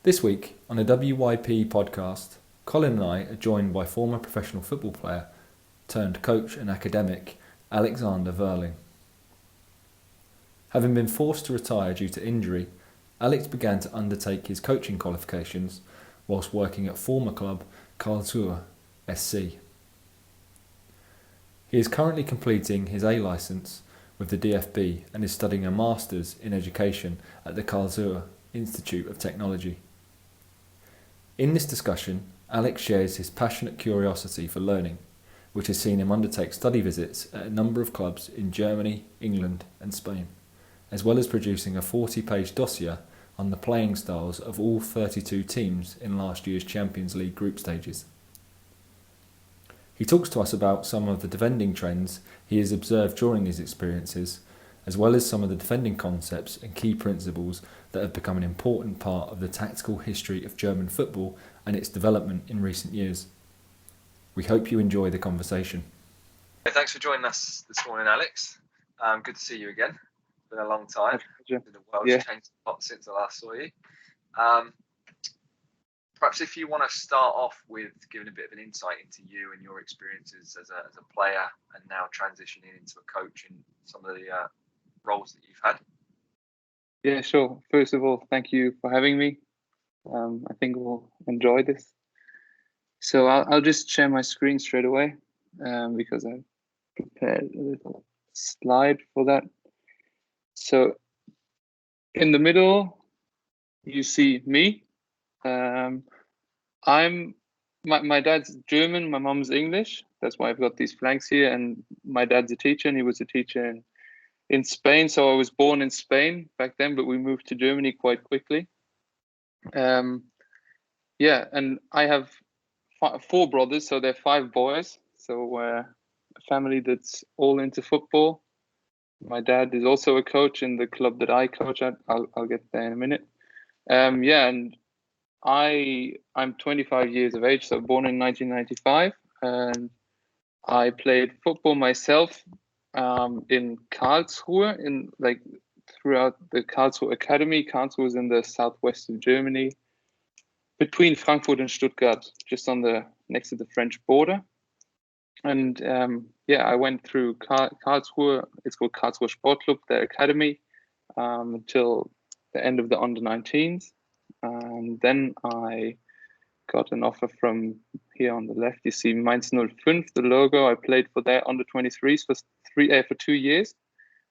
This week on a WYP podcast, Colin and I are joined by former professional football player turned coach and academic Alexander Verling. Having been forced to retire due to injury, Alex began to undertake his coaching qualifications whilst working at former club Karlsruhe SC. He is currently completing his A licence with the DFB and is studying a Masters in Education at the Karlsruhe Institute of Technology. In this discussion, Alex shares his passionate curiosity for learning, which has seen him undertake study visits at a number of clubs in Germany, England and Spain, as well as producing a 40-page dossier on the playing styles of all 32 teams in last year's Champions League group stages. He talks to us about some of the defending trends he has observed during these experiences, as well as some of the defending concepts and key principles that have become an important part of the tactical history of German football and its development in recent years. We hope you enjoy the conversation. Thanks for joining us this morning, Alex. Good to see you again. It's been a long time. The world's changed a lot since I last saw you. Perhaps if you want to start off with giving a bit of an insight into you and your experiences as a player and now transitioning into a coach and some of the roles that you've had. Yeah, sure. First of all, thank you for having me. I think we'll enjoy this. So I'll just share my screen straight away because I prepared a little slide for that. So in the middle, you see me. My dad's German, my mom's English. That's why I've got these flags here. And my dad's a teacher, and he was a teacher in Spain. So I was born in Spain back then, but we moved to Germany quite quickly. And I have four brothers, so they're five boys. So a family that's all into football. My dad is also a coach in the club that I coach at. I'll get there in a minute. And I'm 25 years of age, so born in 1995, and I played football myself in Karlsruhe, throughout the Karlsruhe Academy. Karlsruhe is in the southwest of Germany, between Frankfurt and Stuttgart, just next to the French border. And I went through Karlsruhe. It's called Karlsruhe Sportclub, their academy, until the end of the under-19s. And then I got an offer from here on the left. You see Mainz 05, the logo. I played for their under-23s for 2 years.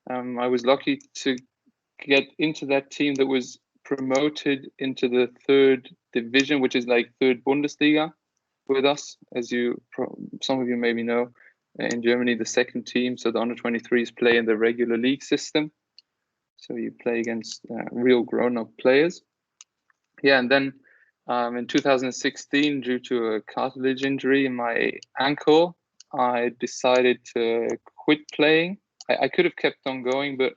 I was lucky to get into that team that was promoted into the third division, which is like third Bundesliga with us, as some of you maybe know. In Germany, the second team, so the under-23s play in the regular league system. So you play against real grown-up players. Yeah, and then in 2016, due to a cartilage injury in my ankle, I decided to quit playing. I could have kept on going, but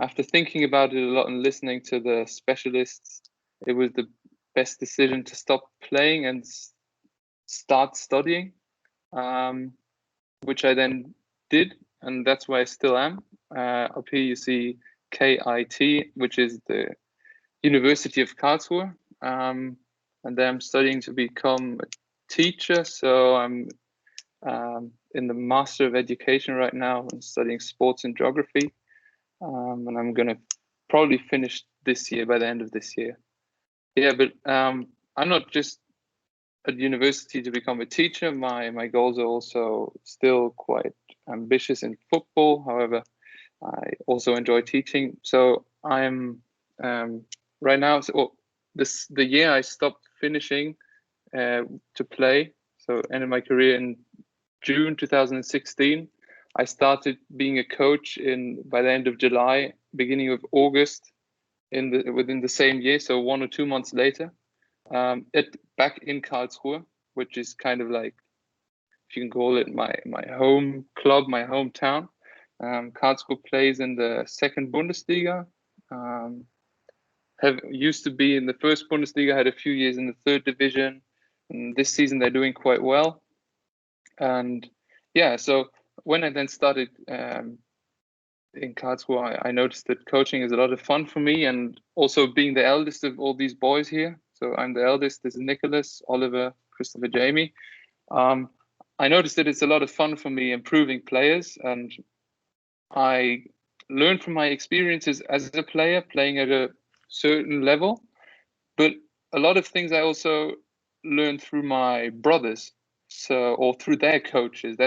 after thinking about it a lot and listening to the specialists, it was the best decision to stop playing and start studying, which I then did, and that's where I still am. Up here you see KIT, which is the University of Karlsruhe, and then I'm studying to become a teacher. So I'm in the Master of Education right now. I'm studying sports and geography, and I'm gonna probably finish this year, by the end of this year. Yeah, but I'm not just at university to become a teacher. My goals are also still quite ambitious in football. However, I also enjoy teaching. So I'm right now, the year I stopped finishing to play, so ended my career in June 2016. I started being a coach by the end of July, beginning of August, within the same year, so 1 or 2 months later, back in Karlsruhe, which is kind of like, if you can call it, my home club, my hometown. Karlsruhe plays in the second Bundesliga. Used to be in the first Bundesliga, had a few years in the third division, and this season they're doing quite well. And so when I then started in Karlsruhe, I noticed that coaching is a lot of fun for me, and also being the eldest of all these boys here. So I'm the eldest. This is Nicholas, Oliver, Christopher, Jamie. I noticed that it's a lot of fun for me improving players, and I learned from my experiences as a player playing at a certain level, but a lot of things I also learned through my brothers, or through their coaches.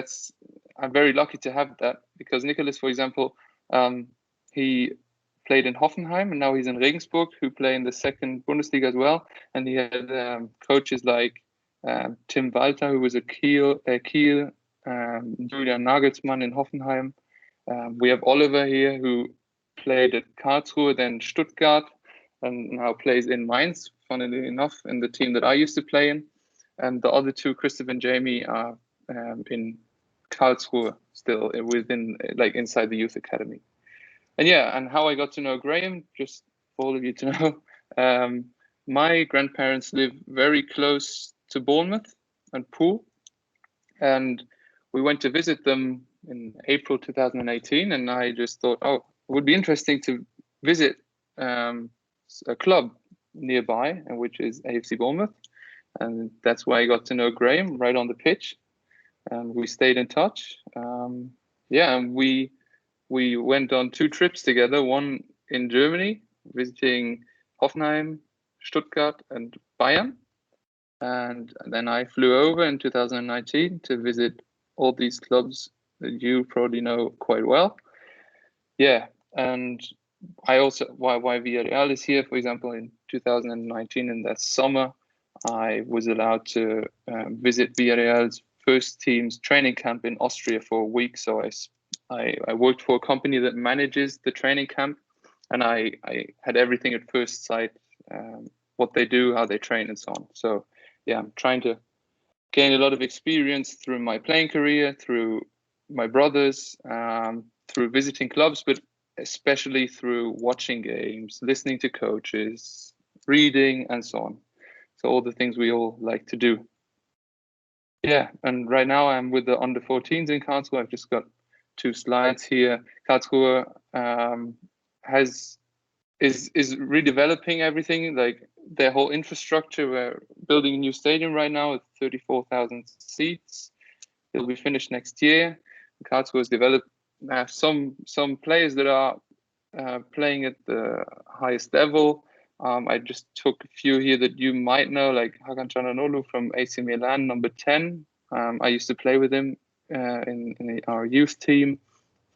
I'm very lucky to have that, because Nicholas, for example, he played in Hoffenheim, and now he's in Regensburg, who play in the second Bundesliga as well. And he had coaches like Tim Walter, who was at Kiel, Julian Nagelsmann in Hoffenheim. We have Oliver here, who played at Karlsruhe, then Stuttgart, and now plays in Mainz, funnily enough, in the team that I used to play in. And the other two, Christopher and Jamie, are in Karlsruhe still, within, like, inside the youth academy. And yeah, and how I got to know Graham, just for all of you to know, my grandparents live very close to Bournemouth and Poole, and we went to visit them in April 2018, and I just thought, oh, it would be interesting to visit a club nearby, which is AFC Bournemouth, and that's why I got to know Graham right on the pitch, and we stayed in touch. And we went on 2 trips together, one in Germany, visiting Hoffenheim, Stuttgart, and Bayern. And then I flew over in 2019 to visit all these clubs that you probably know quite well. Yeah, and I also, why Villarreal is here, for example, in 2019, in that summer, I was allowed to visit Villarreal's first team's training camp in Austria for a week. So I worked for a company that manages the training camp, and I had everything at first sight, what they do, how they train, and so on. So yeah, I'm trying to gain a lot of experience through my playing career, through my brothers, through visiting clubs, but especially through watching games, listening to coaches, reading, and so on. So all the things we all like to do. Yeah, and right now I'm with the under 14s in Karlsruhe. I've just got 2 slides here. Karlsruhe is redeveloping everything, like their whole infrastructure. We're building a new stadium right now with 34,000 seats. It'll be finished next year. Karlsruhe has developed some players that are playing at the highest level. I just took a few here that you might know, like Hakan Çalhanoğlu from AC Milan, number 10. I used to play with him in our youth team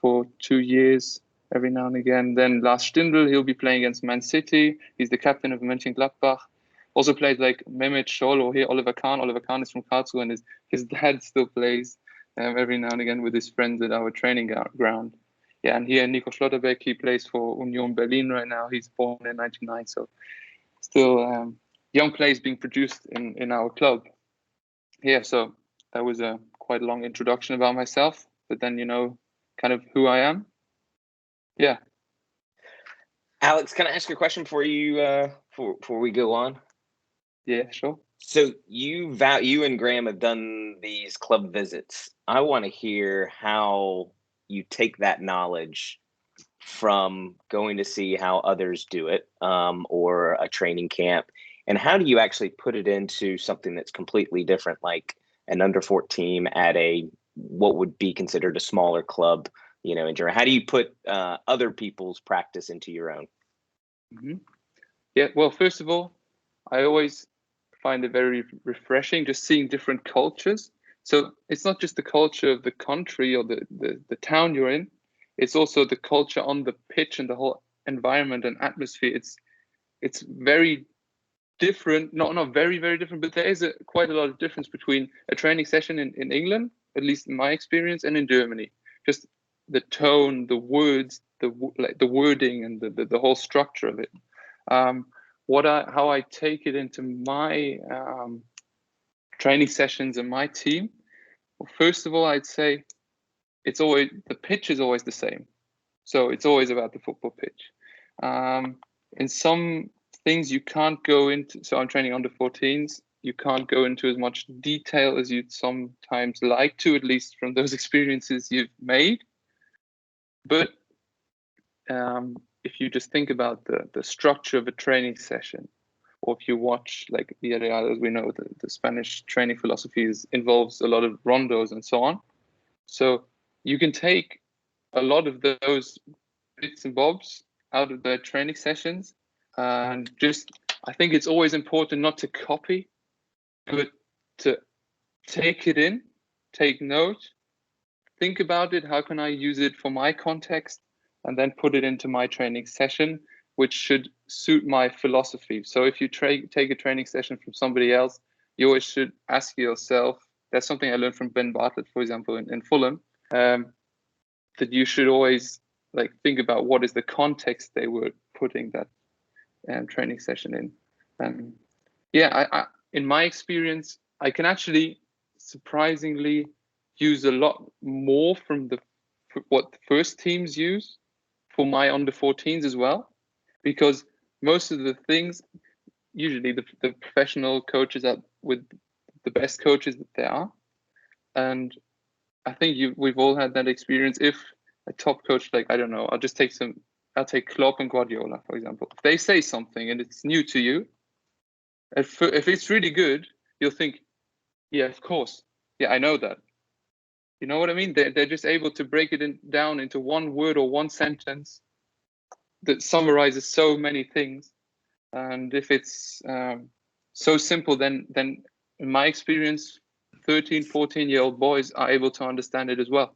for 2 years, every now and again. Then Lars Stindl, he'll be playing against Man City. He's the captain of Mönchengladbach. Also played like Mehmet Scholl, or here Oliver Kahn. Oliver Kahn is from Karlsruhe, and his dad still plays every now and again with his friends at our training ground. Yeah, and here Nico Schlotterbeck, he plays for Union Berlin right now. He's born in 1999, so still young players being produced in our club. Yeah, so that was a quite a long introduction about myself, but then you know kind of who I am. Yeah. Alex, can I ask you a question before we go on? Yeah, sure. So you and Graham have done these club visits. I want to hear how you take that knowledge from going to see how others do it, or a training camp, and how do you actually put it into something that's completely different, like an under 14 at what would be considered a smaller club, in Germany? How do you put other people's practice into your own? Mm-hmm. Yeah, well, first of all, I always find it very refreshing just seeing different cultures. So it's not just the culture of the country or the town you're in, it's also the culture on the pitch and the whole environment and atmosphere. It's very different, not very, very different, but there is quite a lot of difference between a training session in England, at least in my experience, and in Germany. Just the tone, the words, the wording, and the whole structure of it. How I take it into my training sessions and my team. Well, first of all, I'd say the pitch is always the same. So it's always about the football pitch. In some things you can't go into, so I'm training under 14s, you can't go into as much detail as you'd sometimes like to, at least from those experiences you've made. But if you just think about the structure of a training session, or if you watch like as we know, the Spanish training philosophy involves a lot of rondos and so on. So you can take a lot of those bits and bobs out of the training sessions, and just, I think it's always important not to copy, but to take it in, take note, think about it. How can I use it for my context? And then put it into my training session, which should suit my philosophy. So if you take a training session from somebody else, you always should ask yourself, that's something I learned from Ben Bartlett, for example, in Fulham, that you should always like think about what is the context they were putting that training session in. I in my experience, I can actually surprisingly use a lot more from what the first teams use for my under 14s as well, because most of the things, usually the professional coaches are with the best coaches that there are, and I think we've all had that experience. If a top coach, like, I don't know, I'll take Klopp and Guardiola, for example. If they say something and it's new to you, if it's really good, you'll think, yeah, of course. Yeah, I know that. You know what I mean? They're just able to break it down into one word or one sentence that summarizes so many things. And if it's so simple, then in my experience, 13, 14-year-old boys are able to understand it as well.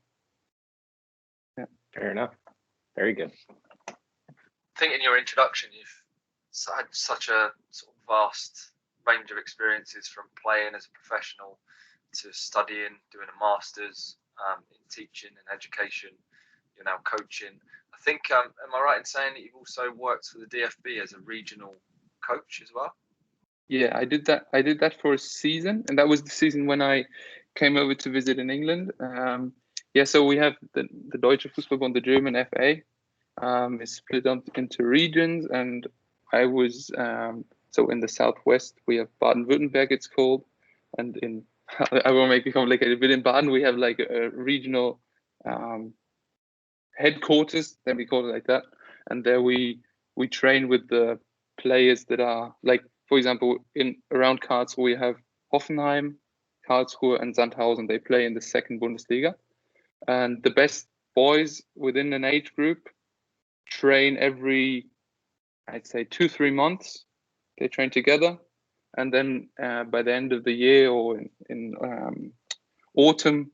Yeah. Fair enough. Very good. I think in your introduction, you've had such a sort of vast range of experiences, from playing as a professional to studying, doing a master's in teaching and education. You're now coaching. I think, am I right in saying that you've also worked for the DFB as a regional coach as well? Yeah, I did that for a season, and that was the season when I came over to visit in England. So we have the Deutsche Fußballbund, the German FA. It's split up into regions, and I was so in the southwest we have Baden-Württemberg, it's called, and I won't make it complicated, but in Baden we have like a regional headquarters, then we call it like that, and there we train with the players that are, like, for example, around Karlsruhe we have Hoffenheim, Karlsruhe, and Sandhausen. They play in the second Bundesliga, and the best boys within an age group train every, I'd say, 2-3 months. They train together, and then by the end of the year or in autumn,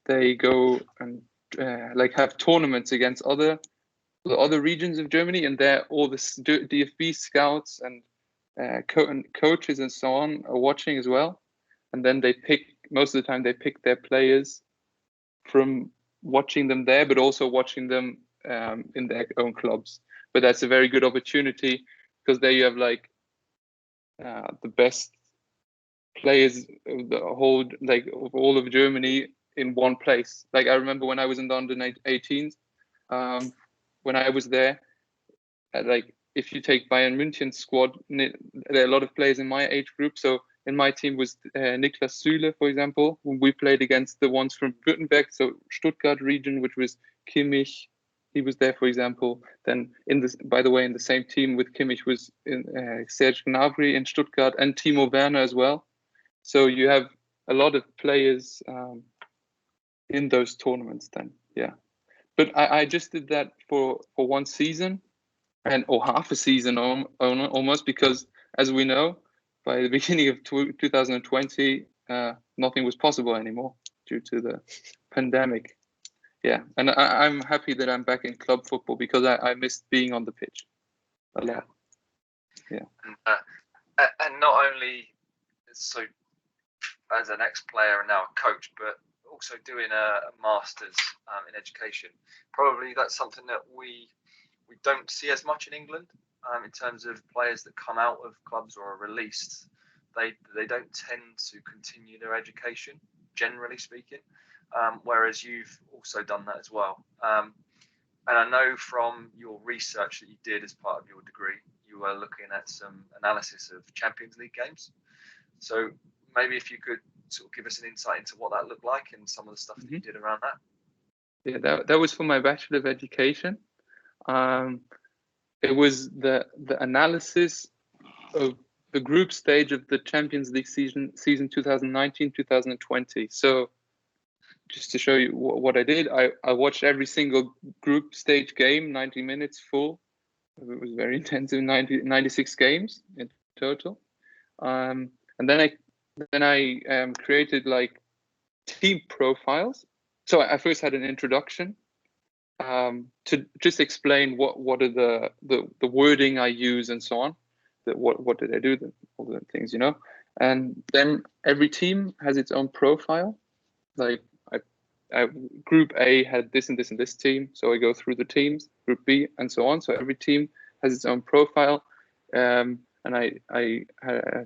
they go and have tournaments against the other regions of Germany, and there all the DFB scouts and coaches and so on are watching as well. And then most of the time they pick their players from watching them there, but also watching them in their own clubs. But that's a very good opportunity, because there you have like the best players of the whole, like, of all of Germany in one place. Like, I remember when I was in the under 18s, when I was there, like, if you take Bayern München's squad, there are a lot of players in my age group. So in my team was Niklas Süle, for example, who we played against the ones from Württemberg, so Stuttgart region, which was Kimmich. He was there, for example. Then by the way, in the same team with Kimmich was Serge Gnabry in Stuttgart, and Timo Werner as well. So you have a lot of players in those tournaments then, yeah. But I just did that for one season, or half a season almost, because as we know, by the beginning of 2020, nothing was possible anymore due to the pandemic. Yeah, and I'm happy that I'm back in club football, because I missed being on the pitch a lot. Yeah. And not only so as an ex-player and now a coach, but also doing a master's in education. Probably that's something that we don't see as much in England in terms of players that come out of clubs or are released. They don't tend to continue their education, generally speaking, whereas you've also done that as well. And I know from your research that you did as part of your degree, you were looking at some analysis of Champions League games. So maybe if you could sort of give us an insight into what that looked like and some of the stuff that you did around that. Yeah, that was for my Bachelor of Education. It was the analysis of the group stage of the Champions League season 2019-2020. So just to show you what I did, I watched every single group stage game, 90 minutes full. It was very intensive, 96 games in total. And then I created like team profiles. So I first had an introduction to just explain what are the wording I use and so on. That what did I do? All the things, you know. And then every team has its own profile. Like Group A had this and this and this team, so I go through the teams. Group B and so on. So every team has its own profile, and I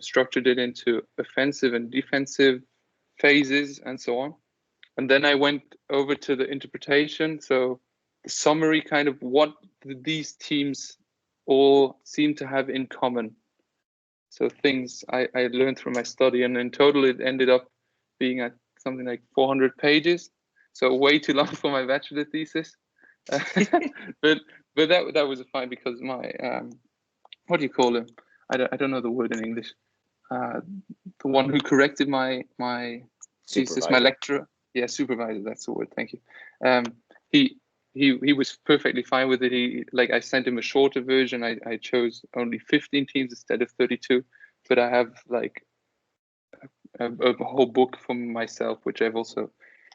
structured it into offensive and defensive phases and so on. And then I went over to the interpretation. So the summary, kind of what these teams all seem to have in common. So things I learned from my study, and in total it ended up being at something like 400 pages. So way too long for my bachelor thesis. but that was fine because my what do you call him? I don't know the word in English. The one who corrected my thesis, my lecturer. Yeah, supervisor. That's the word. Thank you. He was perfectly fine with it. I sent him a shorter version. I chose only 15 teams instead of 32, but I have like a whole book for myself, which I've also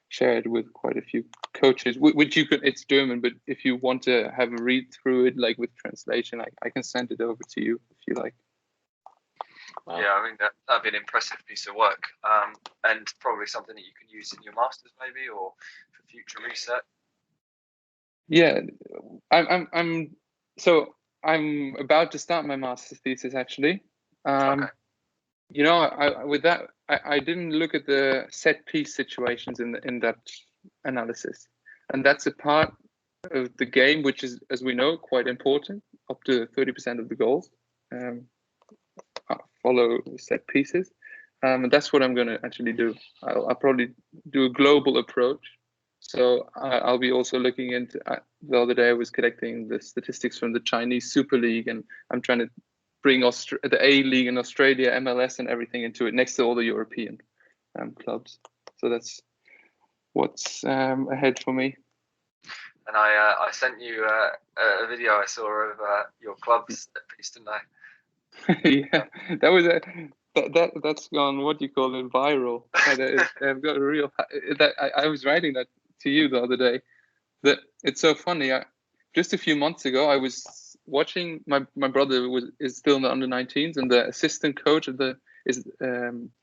shared with quite a few coaches, which you could, it's German, but if you want to have a read through it, like with translation, I can send it over to you if you like. Wow. Yeah, I mean, that'd be an impressive piece of work, and probably something that you can use in your masters maybe, or for future research. Yeah, I'm about to start my master's thesis actually. Okay. You know, with that, I didn't look at the set piece situations in that analysis, and that's a part of the game which is, as we know, quite important. Up to 30% of the goals follow set pieces, and that's what I'm going to actually do. I'll probably do a global approach. So I'll be also looking into. The other day I was collecting the statistics from the Chinese Super League, and I'm trying to bring the A League in Australia, MLS, and everything into it next to all the European clubs. So that's what's ahead for me. And I sent you a video I saw of your club's piece, didn't I? Yeah, that was that's gone. What do you call it? Viral. I've got a real. I was writing that to you the other day. That it's so funny. Just a few months ago, I was watching. My brother is still in the under-19s, and the assistant coach of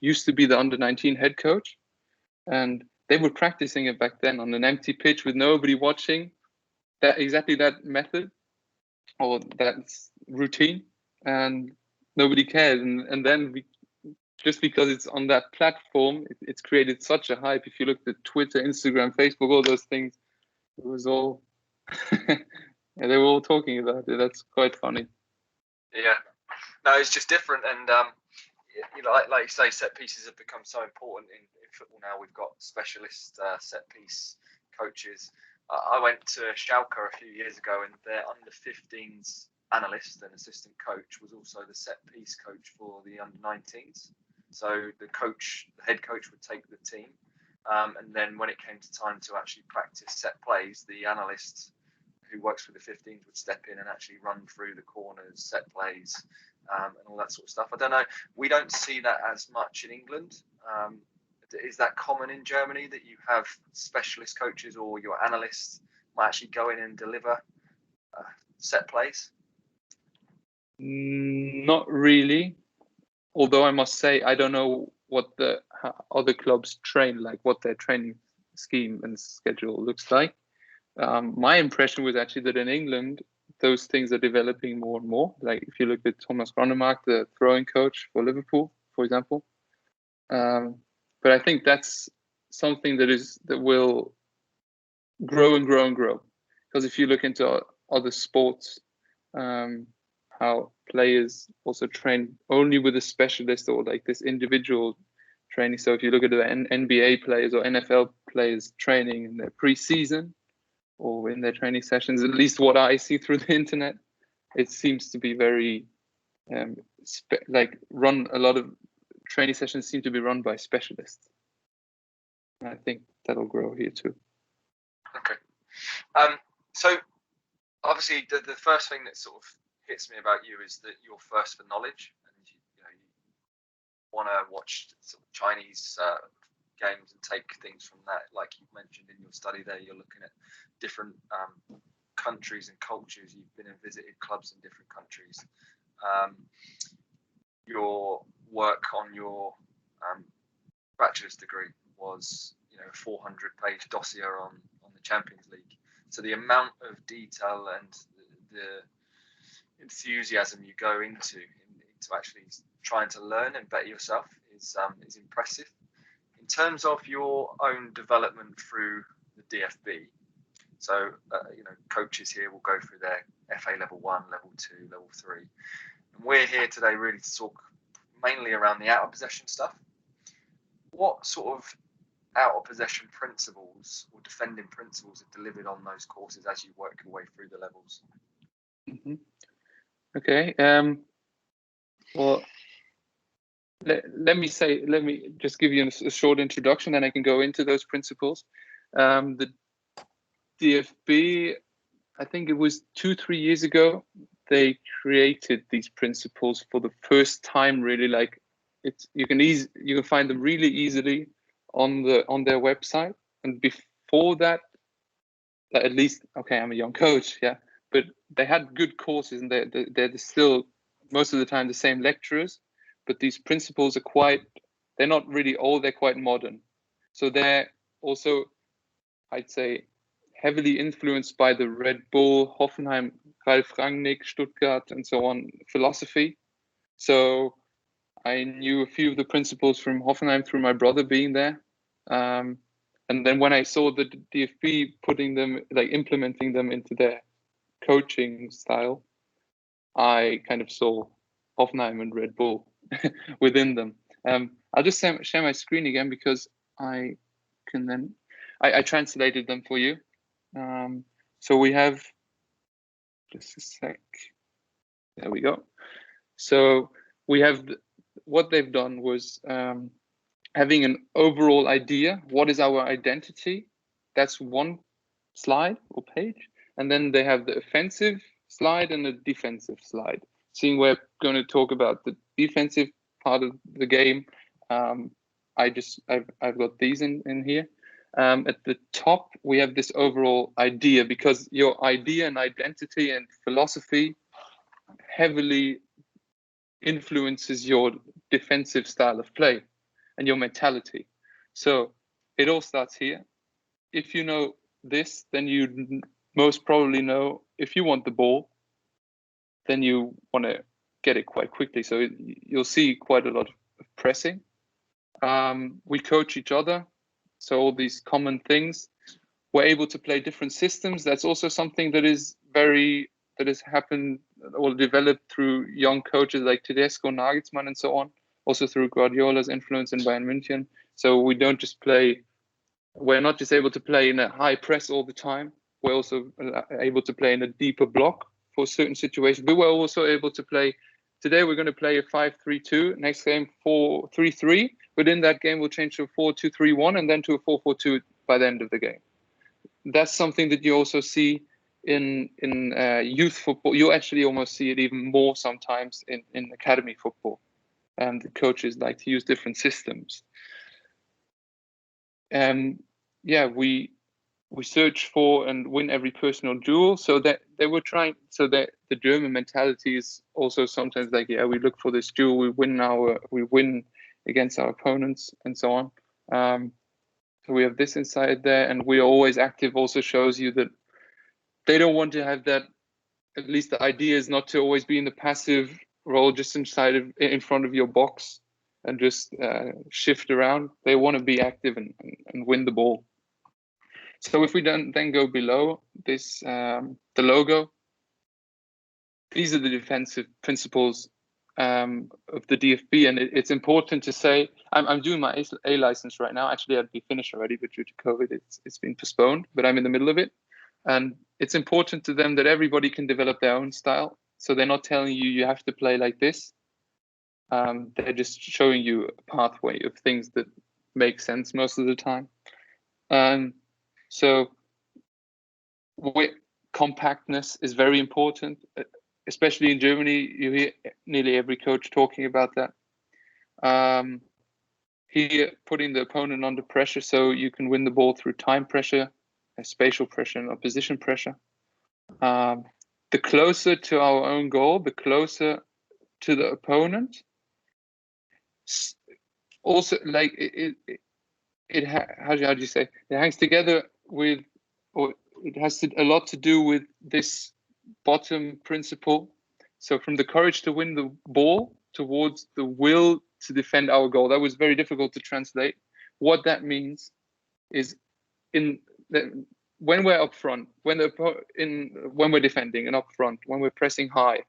used to be the under-19 head coach, and they were practicing it back then on an empty pitch with nobody watching. Exactly that method or that routine, and nobody cared. And then just because it's on that platform, it's created such a hype. If you look at Twitter, Instagram, Facebook, all those things, it was all. Yeah, they were all talking about it. That's quite funny. Yeah, no, it's just different, and you know, like you say, set pieces have become so important in football now. We've got specialist set piece coaches. I went to Schalke a few years ago, and their under-15s analyst and assistant coach was also the set piece coach for the under-19s. So the head coach would take the team, and then when it came to time to actually practice set plays, the analyst who works with the 15s would step in and actually run through the corners, set plays, and all that sort of stuff. I don't know. We don't see that as much in England. Is that common in Germany that you have specialist coaches or your analysts might actually go in and deliver set plays? Not really. Although I must say, I don't know what the other clubs train, like what their training scheme and schedule looks like. My impression was actually that in England, those things are developing more and more. Like if you look at Thomas Gronemark, the throwing coach for Liverpool, for example. But I think that's something that will grow and grow and grow. Because if you look into other sports, how players also train only with a specialist or like this individual training. So if you look at the NBA players or NFL players training in their pre-season, or in their training sessions, at least what I see through the internet, it seems to be very run a lot of training sessions seem to be run by specialists. And I think that'll grow here too. Okay. So obviously the first thing that sort of hits me about you is that you're first for knowledge, and you want to watch sort of Chinese games and take things from that. Like you mentioned in your study there, you're looking at different countries and cultures. You've been and visited clubs in different countries. Your work on your bachelor's degree was, a 400-page dossier on the Champions League. So the amount of detail and the enthusiasm you go into actually trying to learn and better yourself is impressive. In terms of your own development through the DFB, so coaches here will go through their FA level 1, level 2, level 3, and we're here today really to talk mainly around the out of possession stuff. What sort of out of possession principles or defending principles are delivered on those courses as you work your way through the levels? Mm-hmm. Okay. Well, let me just give you a short introduction, then I can go into those principles. The DFB, I think it was 2-3 years ago, they created these principles for the first time. Really, like you can find them really easily on their website. And before that, at least, okay, I'm a young coach, yeah, but they had good courses, and they're still most of the time the same lecturers. But these principles are they're not really old, they're quite modern. So they're also, I'd say, heavily influenced by the Red Bull, Hoffenheim, Ralf Rangnick, Stuttgart, and so on philosophy. So I knew a few of the principles from Hoffenheim through my brother being there. And then when I saw the DFB implementing them into their coaching style, I kind of saw Hoffenheim and Red Bull within them. I'll just share my screen again because I translated them for you. So we have, just a sec. There we go. So we have what they've done was having an overall idea. What is our identity? That's one slide or page. And then they have the offensive slide and the defensive slide. Seeing we're going to talk about the defensive part of the game, I've got these in here. At the top, we have this overall idea, because your idea and identity and philosophy heavily influences your defensive style of play and your mentality. So it all starts here. If you know this, then you most probably know if you want the ball, then you want to get it quite quickly. So you'll see quite a lot of pressing. We coach each other. So all these common things. We're able to play different systems. That's also something that has happened or developed through young coaches like Tedesco, Nagelsmann, and so on. Also through Guardiola's influence in Bayern München. So we're not just able to play in a high press all the time. We're also able to play in a deeper block for certain situations. But we're also able to play. Today we're going to play a 5-3-2. Next game 4-3-3. But in that game we'll change to a 4-2-3-1 and then to a 4-4-2 by the end of the game. That's something that you also see in youth football. You actually almost see it even more sometimes in academy football. And the coaches like to use different systems. We search for and win every personal duel. So that they were trying. So that the German mentality is also sometimes like, we look for this duel. We win against our opponents and so on. So we have this inside there, and we're always active. Also shows you that they don't want to have that. At least the idea is not to always be in the passive role, just in front of your box and just shift around. They want to be active and win the ball. So if we then go below this, the logo, these are the defensive principles of the DFB, and it's important to say, I'm doing my A license right now. Actually, I'd be finished already, but due to COVID, it's been postponed, but I'm in the middle of it. And it's important to them that everybody can develop their own style. So they're not telling you you have to play like this. They're just showing you a pathway of things that make sense most of the time. So compactness is very important, especially in Germany. You hear nearly every coach talking about that. Here, putting the opponent under pressure so you can win the ball through time pressure, spatial pressure, and opposition pressure. The closer to our own goal, the closer to the opponent. Also, like how do you say? It hangs together with, or it has a lot to do with this bottom principle. So from the courage to win the ball towards the will to defend our goal. That was very difficult to translate. What that means is when we're up front, when we're defending and up front, when we're pressing high,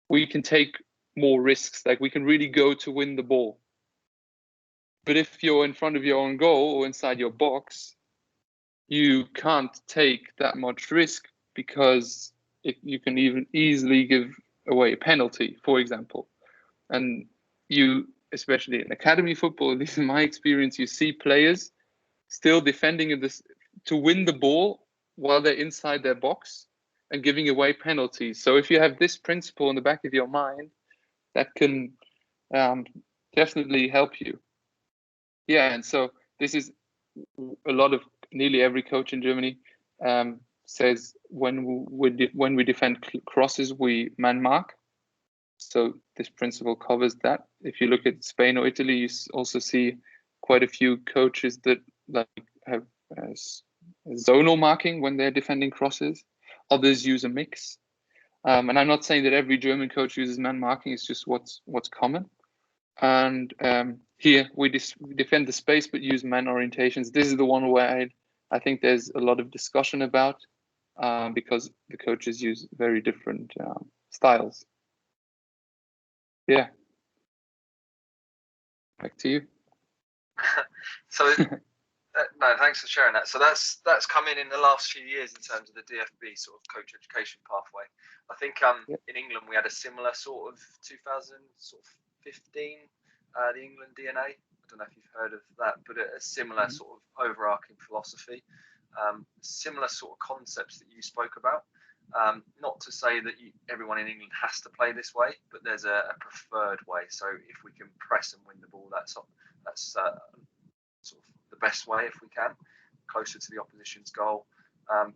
we can take more risks. Like we can really go to win the ball. But if you're in front of your own goal or inside your box, you can't take that much risk because you can even easily give away a penalty, for example. And you, especially in academy football, at least in my experience, you see players still defending to win the ball while they're inside their box and giving away penalties. So if you have this principle in the back of your mind, that can definitely help you. Yeah, and so this is a lot of nearly every coach in Germany says when we defend crosses, we man mark. So this principle covers that. If you look at Spain or Italy, you also see quite a few coaches that have zonal marking when they're defending crosses. Others use a mix. And I'm not saying that every German coach uses man marking. It's just what's common. And here we defend the space but use man orientations. This is the one where I think there's a lot of discussion about because the coaches use very different styles. Yeah. Back to you. So no, thanks for sharing that. So that's come in the last few years in terms of the DFB sort of coach education pathway. I think in England we had a similar sort of 2015 the England DNA. I don't know if you've heard of that, but a similar sort of overarching philosophy, similar sort of concepts that you spoke about. Not to say that everyone in England has to play this way, but there's a preferred way. So if we can press and win the ball, that's sort of the best way if we can, closer to the opposition's goal.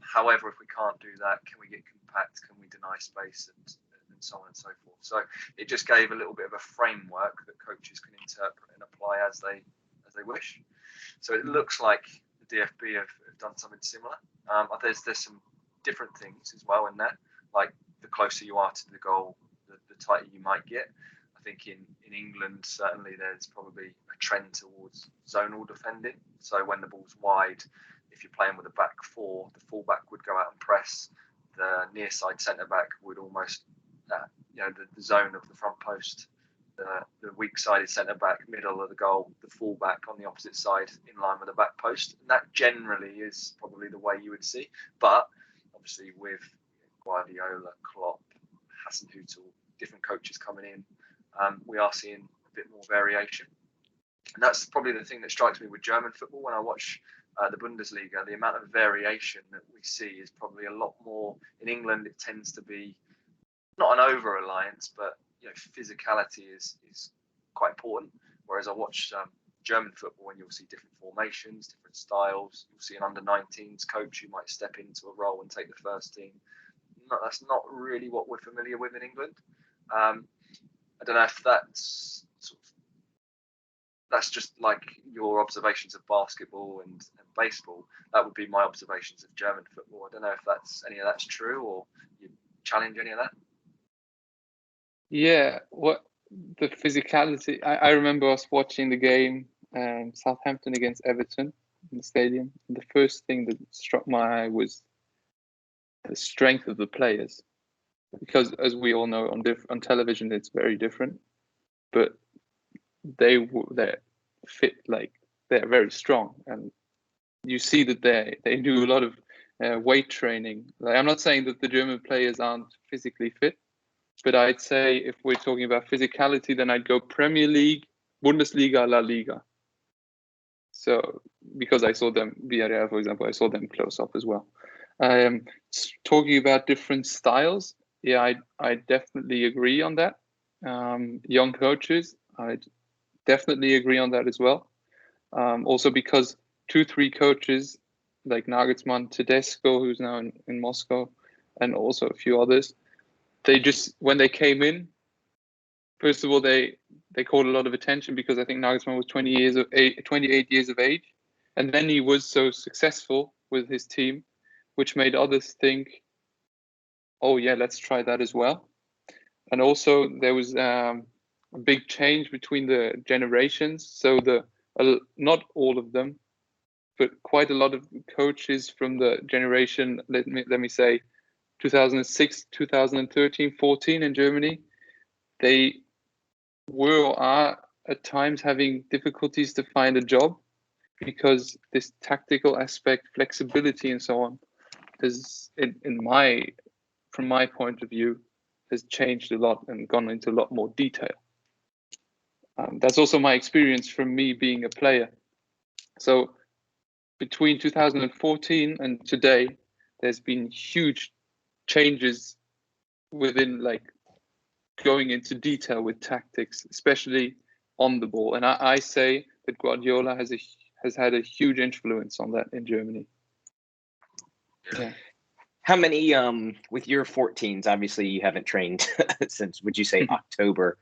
However, if we can't do that, can we get compact? Can we deny space and so on and so forth? So it just gave a little bit of a framework that coaches can interpret and apply as they wish. So it looks like the DFB have done something similar. There's some different things as well in there, like the closer you are to the goal, the tighter you might get. I think in England, certainly there's probably a trend towards zonal defending. So when the ball's wide, if you're playing with a back four, the fullback would go out and press. The near side centre back would almost, the zone of the front post. The weak sided centre back, middle of the goal, the fullback on the opposite side in line with the back post. And that generally is probably the way you would see. But obviously with Guardiola, Klopp, Hasenhüttl, different coaches coming in, we are seeing a bit more variation. And that's probably the thing that strikes me with German football when I watch the Bundesliga. The amount of variation that we see is probably a lot more. In England, it tends to be not an over-reliance, but physicality is quite important. Whereas I watch German football, and you'll see different formations, different styles. You'll see an under-19s coach who might step into a role and take the first team. That's not really what we're familiar with in England. I don't know if that's just like your observations of basketball and baseball. That would be my observations of German football. I don't know if any of that's true, or you challenge any of that. Yeah, what the physicality. I remember us watching the game Southampton against Everton in the stadium. And the first thing that struck my eye was the strength of the players, because as we all know on television it's very different, but they're fit, like they're very strong, and you see that they do a lot of weight training. Like, I'm not saying that the German players aren't physically fit, but I'd say if we're talking about physicality, then I'd go Premier League, Bundesliga, La Liga. So because I saw them, Villarreal, for example, I saw them close up as well. Talking about different styles, yeah, I definitely agree on that. Young coaches, I definitely agree on that as well. Also because 2-3 coaches like Nagelsmann, Tedesco, who's now in Moscow, and also a few others, they just, when they came in, first of all, they caught a lot of attention because I think Nagelsmann was 28 years of age. And then he was so successful with his team, which made others think, oh yeah, let's try that as well. And also there was a big change between the generations. So not all of them, but quite a lot of coaches from the generation, let me say, 2006, 2013, 14 in Germany, they were or are at times having difficulties to find a job because this tactical aspect, flexibility, and so on, has, from my point of view, has changed a lot and gone into a lot more detail. That's also my experience from me being a player. So between 2014 and today, there's been huge changes within, like, going into detail with tactics, especially on the ball. And I say that Guardiola has had a huge influence on that in Germany. Yeah. How many, with your 14s, obviously you haven't trained since, would you say, October?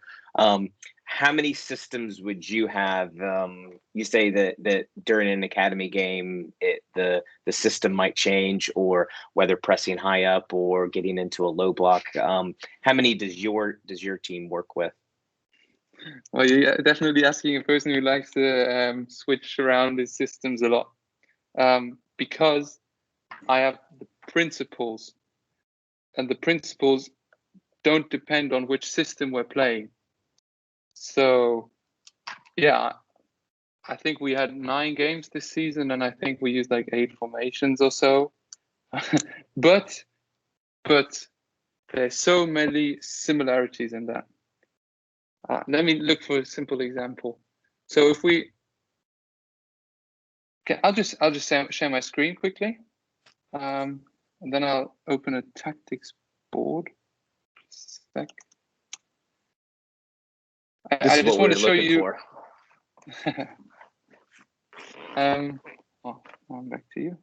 How many systems would you have? You say that during an academy game, the system might change, or whether pressing high up or getting into a low block. How many does your team work with? Well, you're definitely asking a person who likes to switch around his systems a lot, because I have the principles, and the principles don't depend on which system we're playing. So, yeah, I think we had 9 games this season, and I think we used like 8 formations or so. but there's so many similarities in that. Let me look for a simple example. So if we, okay, I'll just share my screen quickly, and then I'll open a tactics board. Sec. I just want to show you. Oh, I'm back to you.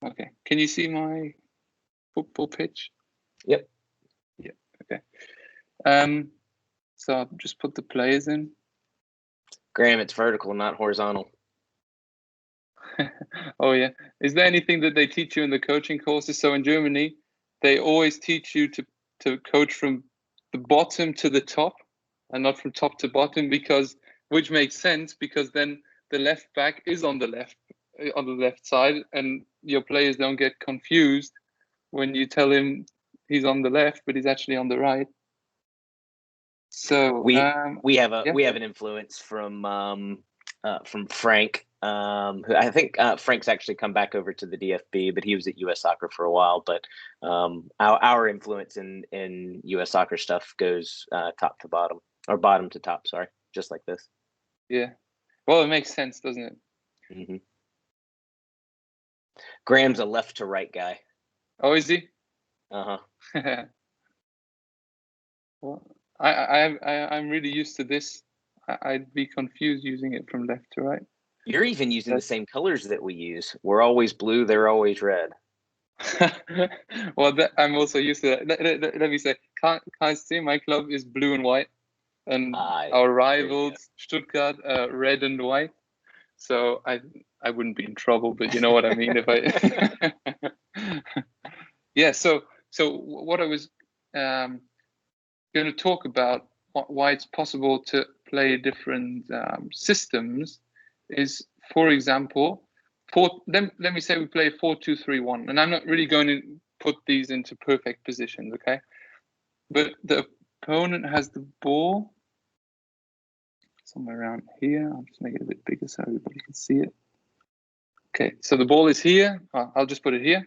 Okay, can you see my football pitch? Yep. Yeah. Okay. So I'll just put the players in. Graham, it's vertical, not horizontal. Oh yeah. Is there anything that they teach you in the coaching courses? So in Germany, they always teach you to coach from the bottom to the top, and not from top to bottom, which makes sense, because then the left back is on the left side, and your players don't get confused when you tell him he's on the left, but he's actually on the right. So we have an influence from Frank, who I think Frank's actually come back over to the DFB, but he was at US Soccer for a while. But our influence in US Soccer stuff goes top to bottom, or bottom to top. Sorry, just like this. Yeah, well, it makes sense, doesn't it? Mm-hmm. Graham's a left to right guy. Oh, is he? Uh-huh. Well, I'm really used to this. I'd be confused using it from left to right. You're even using the same colors that we use. We're always blue. They're always red. Well, I'm also used to that. Let me say, can't see my club is blue and white, and our rivals Stuttgart red and white. So I wouldn't be in trouble, but you know what I mean. If I yeah. So what I was going to talk about, why it's possible to play different systems, is, for example, let me say we play 4-2-3-1, and I'm not really going to put these into perfect positions, okay? But the opponent has the ball somewhere around here. I'll just make it a bit bigger so everybody can see it. Okay, so the ball is here. I'll just put it here.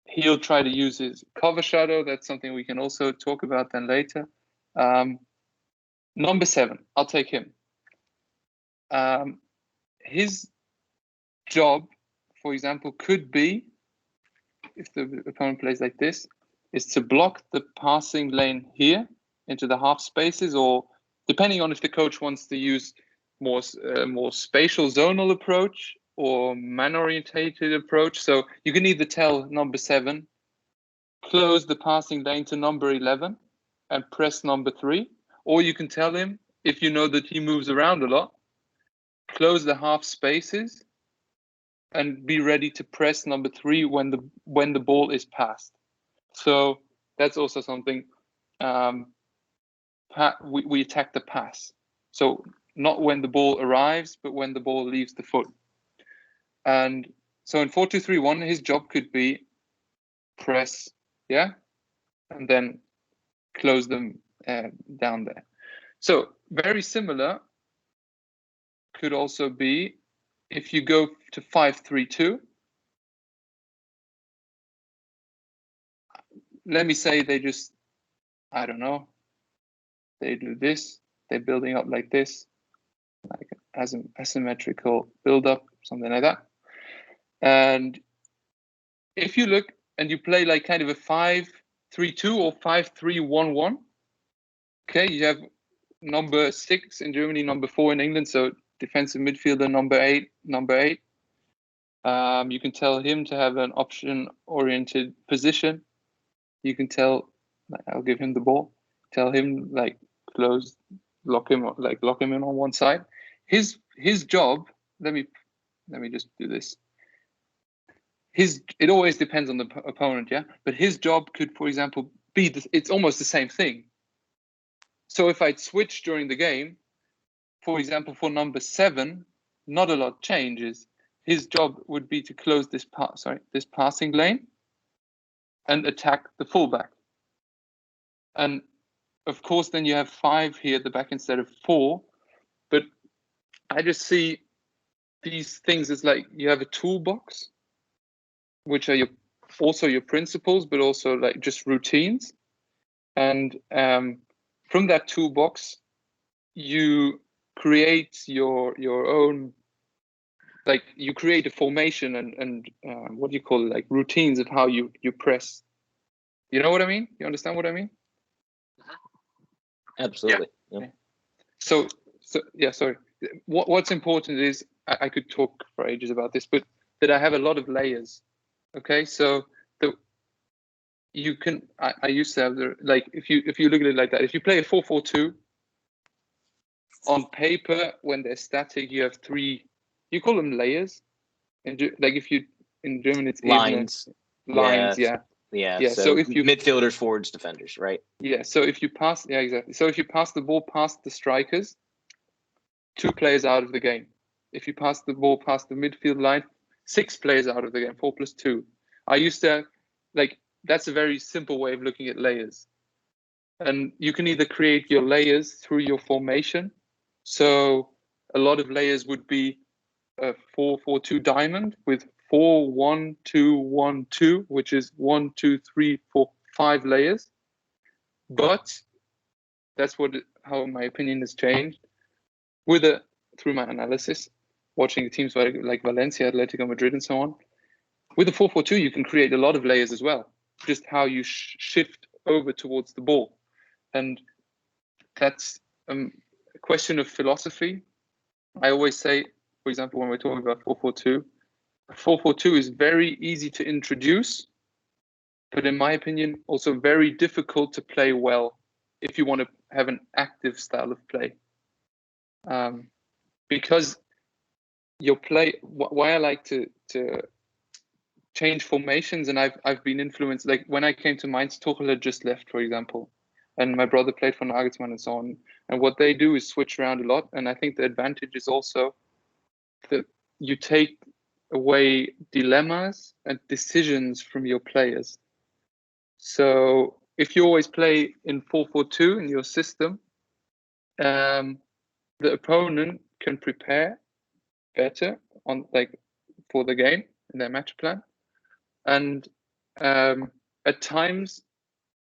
He'll try to use his cover shadow. That's something we can also talk about then later. Number 7, I'll take him. His job, for example, could be, if the opponent plays like this, is to block the passing lane here into the half spaces, or depending on if the coach wants to use more spatial zonal approach or man-orientated approach. So you can either tell number 7, close the passing lane to number 11 and press number 3, or you can tell him, if you know that he moves around a lot, close the half spaces and be ready to press number 3 when the ball is passed. So that's also something. We attack the pass. So not when the ball arrives, but when the ball leaves the foot. And so in 4-2-3-1, his job could be press, yeah, and then close them down there. So very similar could also be if you go to 5-3-2. Let me say they just, I don't know, they do this, they're building up like this, like as an asymmetrical build up, something like that. And if you look and you play like kind of a 5-3-2 or 5-3-1-1, okay, you have number 6 in Germany, number 4 in England, so defensive midfielder number 8. You can tell him to have an option-oriented position. You can tell, I'll give him the ball, tell him like close, lock him in on one side. His job, let me just do this. It always depends on the opponent, yeah. But his job could, for example, be it's almost the same thing. So if I'd switch during the game, for example, for number 7, not a lot changes. His job would be to close this passing lane and attack the fullback. And of course, then you have 5 here at the back instead of 4. But I just see these things as like you have a toolbox, which are also your principles, but also like just routines. And from that toolbox, you create your own, like you create a formation and what do you call it, like routines of how you press. You know what I mean? You understand what I mean? Absolutely. Yeah. So yeah, sorry. What's important is, I could talk for ages about this, but that I have a lot of layers. Okay, so you can. I used to have like if you look at it like that, if you play a 4-4-2, on paper when they're static, you have 3. You call them layers, and like if you in German it's lines. Lines, yeah. So if you midfielders, forwards, defenders, right? Yeah. So if you pass, yeah, exactly. So if you pass the ball past the strikers, 2 players out of the game. If you pass the ball past the midfield line, 6 players out of the game. 4 + 2. I used to that's a very simple way of looking at layers. And you can either create your layers through your formation. So a lot of layers would be a 4-4-2 diamond with 4-1-2-1-2, which is 1, 2, 3, 4, 5 layers. But that's how my opinion has changed through my analysis, watching the teams like Valencia, Atletico Madrid, and so on. With the 4-4-2, you can create a lot of layers as well. Just how you shift over towards the ball. And that's a question of philosophy. I always say, for example, when we're talking about 4-4-2, 4-4-2 is very easy to introduce, but in my opinion, also very difficult to play well if you want to have an active style of play. Because your play, why I like to change formations, and I've been influenced, like when I came to Mainz, Tuchel had just left, for example, and my brother played for Nagelsmann and so on. And what they do is switch around a lot. And I think the advantage is also that you take away dilemmas and decisions from your players. So if you always play in 4-4-2 in your system, the opponent can prepare better on like for the game in their match plan. And at times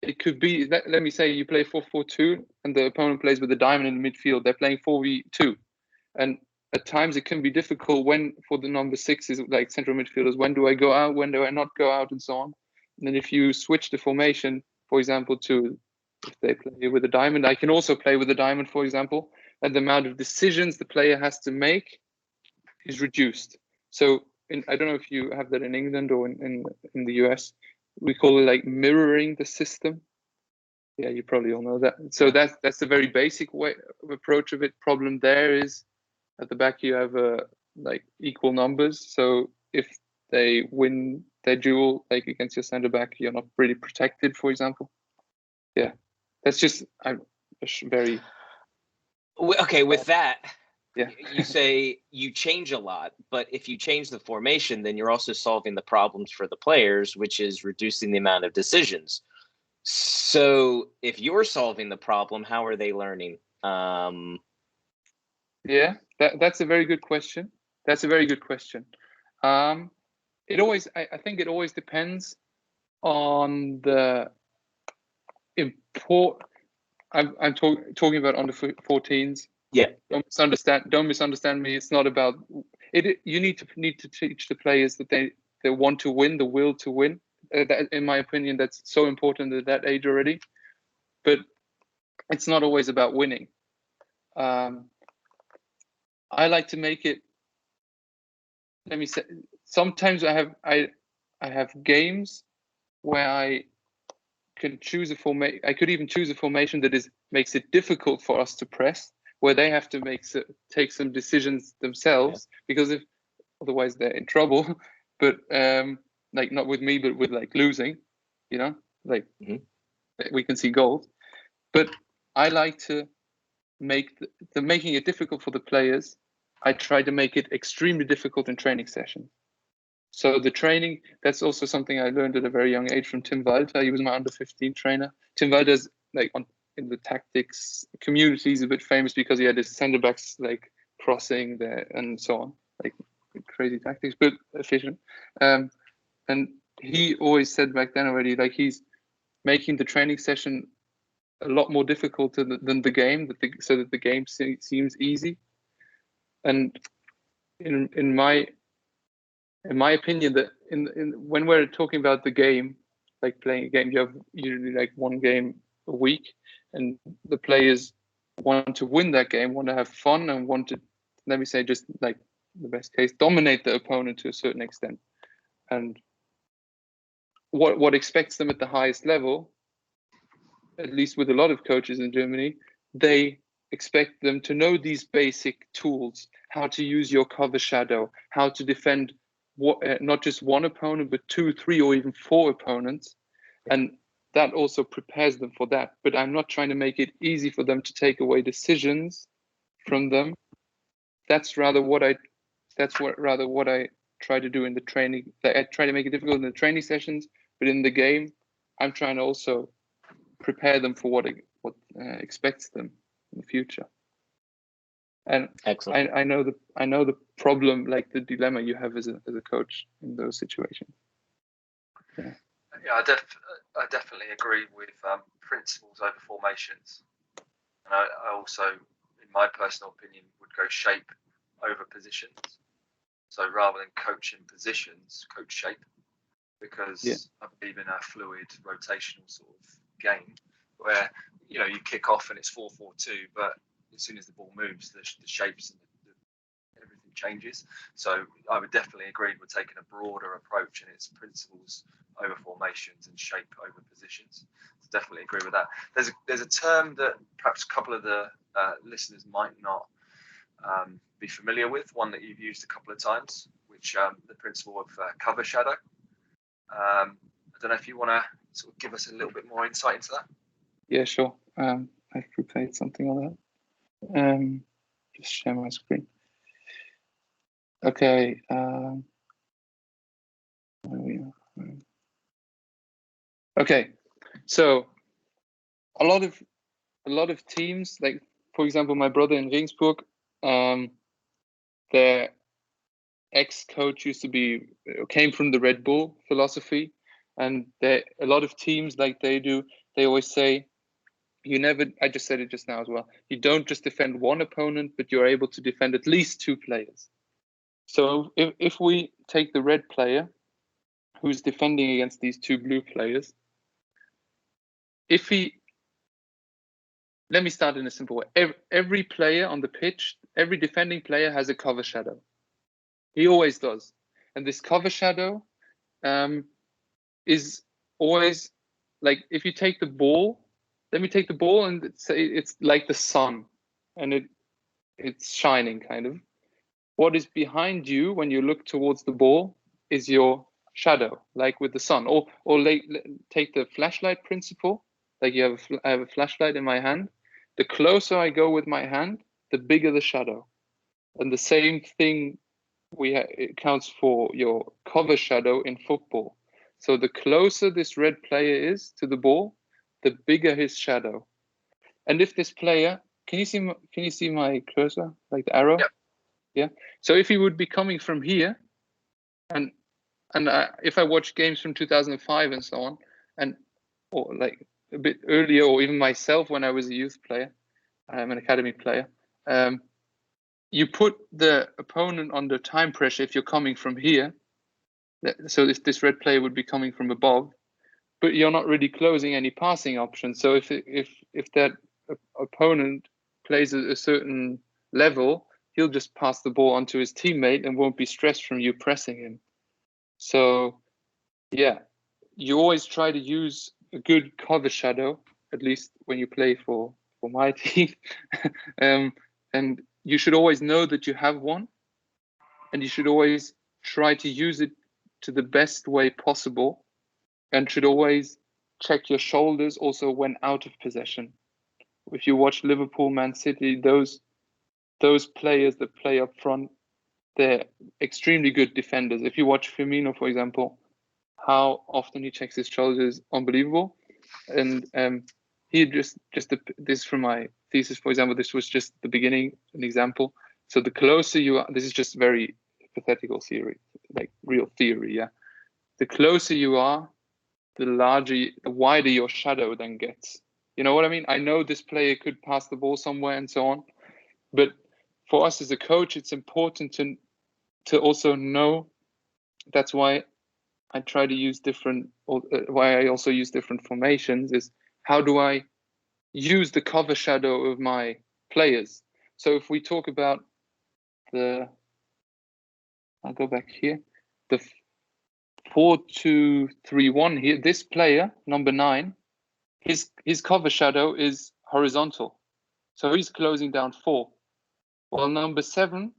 it could be, let me say you play 4-4-2 and the opponent plays with a diamond in the midfield. They're playing 4v2. And at times it can be difficult when, for the number sixes, like central midfielders, when do I go out, when do I not go out, and so on. And then if you switch the formation, for example, to if they play with a diamond, I can also play with a diamond, for example, and the amount of decisions the player has to make is reduced. So I don't know if you have that in England or in the US, we call it like mirroring the system. Yeah, you probably all know that. So that's the very basic way of approach of it. Problem there is at the back you have like equal numbers. So if they win their duel like against your center back, you're not really protected, for example. Yeah, that's just very. Okay, with that, yeah, you say you change a lot, but if you change the formation, then you're also solving the problems for the players, which is reducing the amount of decisions. So if you're solving the problem, how are they learning? Yeah, that's a very good question. That's a very good question. It always, I think it always depends on the import. I'm talking about under 14s. Yeah. Don't misunderstand me. It's not about it. You need to teach the players that they want to win, the will to win. That, in my opinion, that's so important at that age already. But it's not always about winning. I like to make it. Let me say. Sometimes I have games where I can choose a formation. I could even choose a formation that makes it difficult for us to press, where they have to take some decisions themselves, because if otherwise they're in trouble. But like not with me, but with like losing, like we can see goals. But I like to make making it difficult for the players. I try to make it extremely difficult in training sessions. So the training, that's also something I learned at a very young age from Tim Walter. He was my under 15 trainer. Tim Walter's like in the tactics community, he's a bit famous because he had his center backs like crossing there and so on, like crazy tactics, but efficient. And he always said back then already, like he's making the training session a lot more difficult than the game, so that the game seems easy. And in my opinion, that when we're talking about the game, like playing a game, you have usually like one game a week, and the players want to win that game, want to have fun, and want to, let me say, just like the best case, dominate the opponent to a certain extent. And what expects them at the highest level, at least with a lot of coaches in Germany, they expect them to know these basic tools, how to use your cover shadow, how to defend not just one opponent, but 2, 3, or even 4 opponents. And that also prepares them for that. But I'm not trying to make it easy for them to take away decisions from them. That's rather what I try to do in the training. I try to make it difficult in the training sessions, but in the game, I'm trying to also prepare them for what expects them in the future. And excellent. I know the problem, like the dilemma you have as a coach in those situations. Yeah, I definitely agree with principles over formations, and I also, in my personal opinion, would go shape over positions. So rather than coaching positions, coach shape, because I believe in a fluid, rotational sort of game where you kick off and it's 4-4-2, but as soon as the ball moves, the shapes and everything changes. So I would definitely agree with taking a broader approach, and it's principles over formations and shape over positions. So definitely agree with that. There's a term that perhaps a couple of the listeners might not be familiar with, one that you've used a couple of times, which the principle of cover shadow. I don't know if you want to sort of give us a little bit more insight into that. Yeah, sure. I've prepared something on that. Just share my screen. Okay. Okay. So a lot of teams, like for example, my brother in Regensburg, ex-coach came from the Red Bull philosophy, and a lot of teams, like they always say, I just said it just now as well, you don't just defend one opponent, but you're able to defend at least two players. So if we take the red player who's defending against these two blue players, let me start in a simple way. Every player on the pitch, every defending player has a cover shadow. He always does. And this cover shadow is always, like, if you take the ball, let me take the ball and say it's like the sun, and it's shining kind of. What is behind you when you look towards the ball is your shadow, like with the sun. Or take the flashlight principle. Like I have a flashlight in my hand. The closer I go with my hand, the bigger the shadow. And the same thing it counts for your cover shadow in football. So the closer this red player is to the ball, the bigger his shadow. And if this player, can you see my cursor, like the arrow? Yep. Yeah. So if he would be coming from here, and if I watch games from 2005 and so on, or like a bit earlier, or even myself when I was a youth player, I'm an academy player. You put the opponent under time pressure if you're coming from here. So if this red player would be coming from above, but you're not really closing any passing options. So if that opponent plays a certain level, he'll just pass the ball onto his teammate and won't be stressed from you pressing him. So yeah, you always try to use a good cover shadow, at least when you play for my team. And you should always know that you have one, and you should always try to use it to the best way possible, and should always check your shoulders also when out of possession. If you watch Liverpool, Man City, those players that play up front, they're extremely good defenders. If you watch Firmino, for example, how often he checks his shoulders is unbelievable. And he this from my thesis, for example, this was just the beginning, an example. So the closer you are, this is just very hypothetical theory, like real theory, yeah. The closer you are, the wider your shadow then gets. You know what I mean? I know this player could pass the ball somewhere and so on, but for us as a coach, it's important to also know. That's why I try to use why I also use different formations, is how do I use the cover shadow of my players? So if we talk about I'll go back here, the 4-2-3-1 here, this player, number 9, his cover shadow is horizontal. So he's closing down 4. While number 7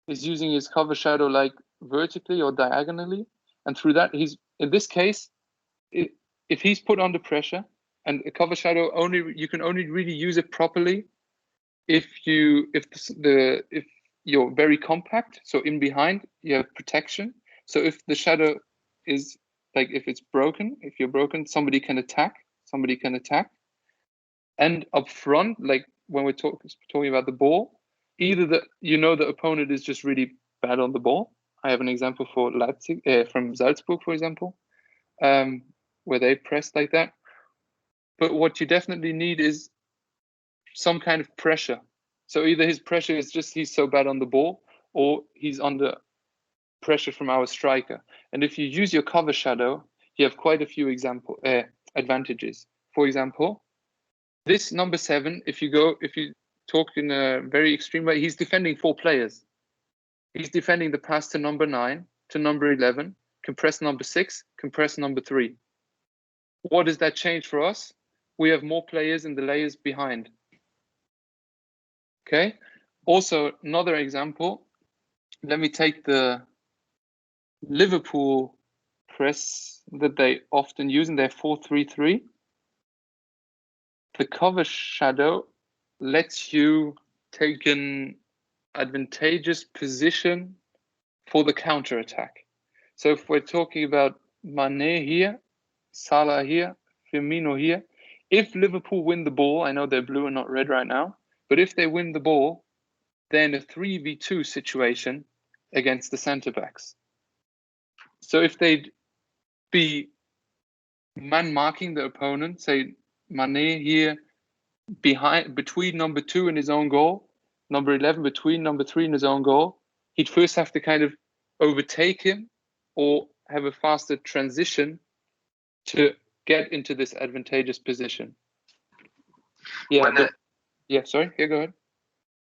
is using his cover shadow like vertically or diagonally. And through that, in this case, if he's put under pressure, and a cover shadow you can only really use it properly if you're very compact. So in behind you have protection. So if the shadow is like, if you're broken, somebody can attack. And up front, like when we're talking about the ball, either the opponent is just really bad on the ball. I have an example for Leipzig, from Salzburg, for example, where they pressed like that. But what you definitely need is some kind of pressure. So either his pressure is just he's so bad on the ball, or he's under pressure from our striker. And if you use your cover shadow, you have quite a few advantages. For example, this number 7, if you talk in a very extreme way, he's defending 4 players. He's defending the pass to number 9, to number 11, compress number 6, compress number 3. What does that change for us? We have more players in the layers behind. Okay. Also, another example. Let me take the Liverpool press that they often use in their 4-3-3. The cover shadow lets you take an advantageous position for the counter attack. So if we're talking about Mane here, Salah here, Firmino here, if Liverpool win the ball, I know they're blue and not red right now, but if they win the ball, then a 3v2 situation, against the centre backs. So if they'd be man marking the opponent, say Mané here between number 2 and his own goal, number 11 between number 3 and his own goal, he'd first have to kind of overtake him or have a faster transition to get into this advantageous position. Yeah, sorry, go ahead.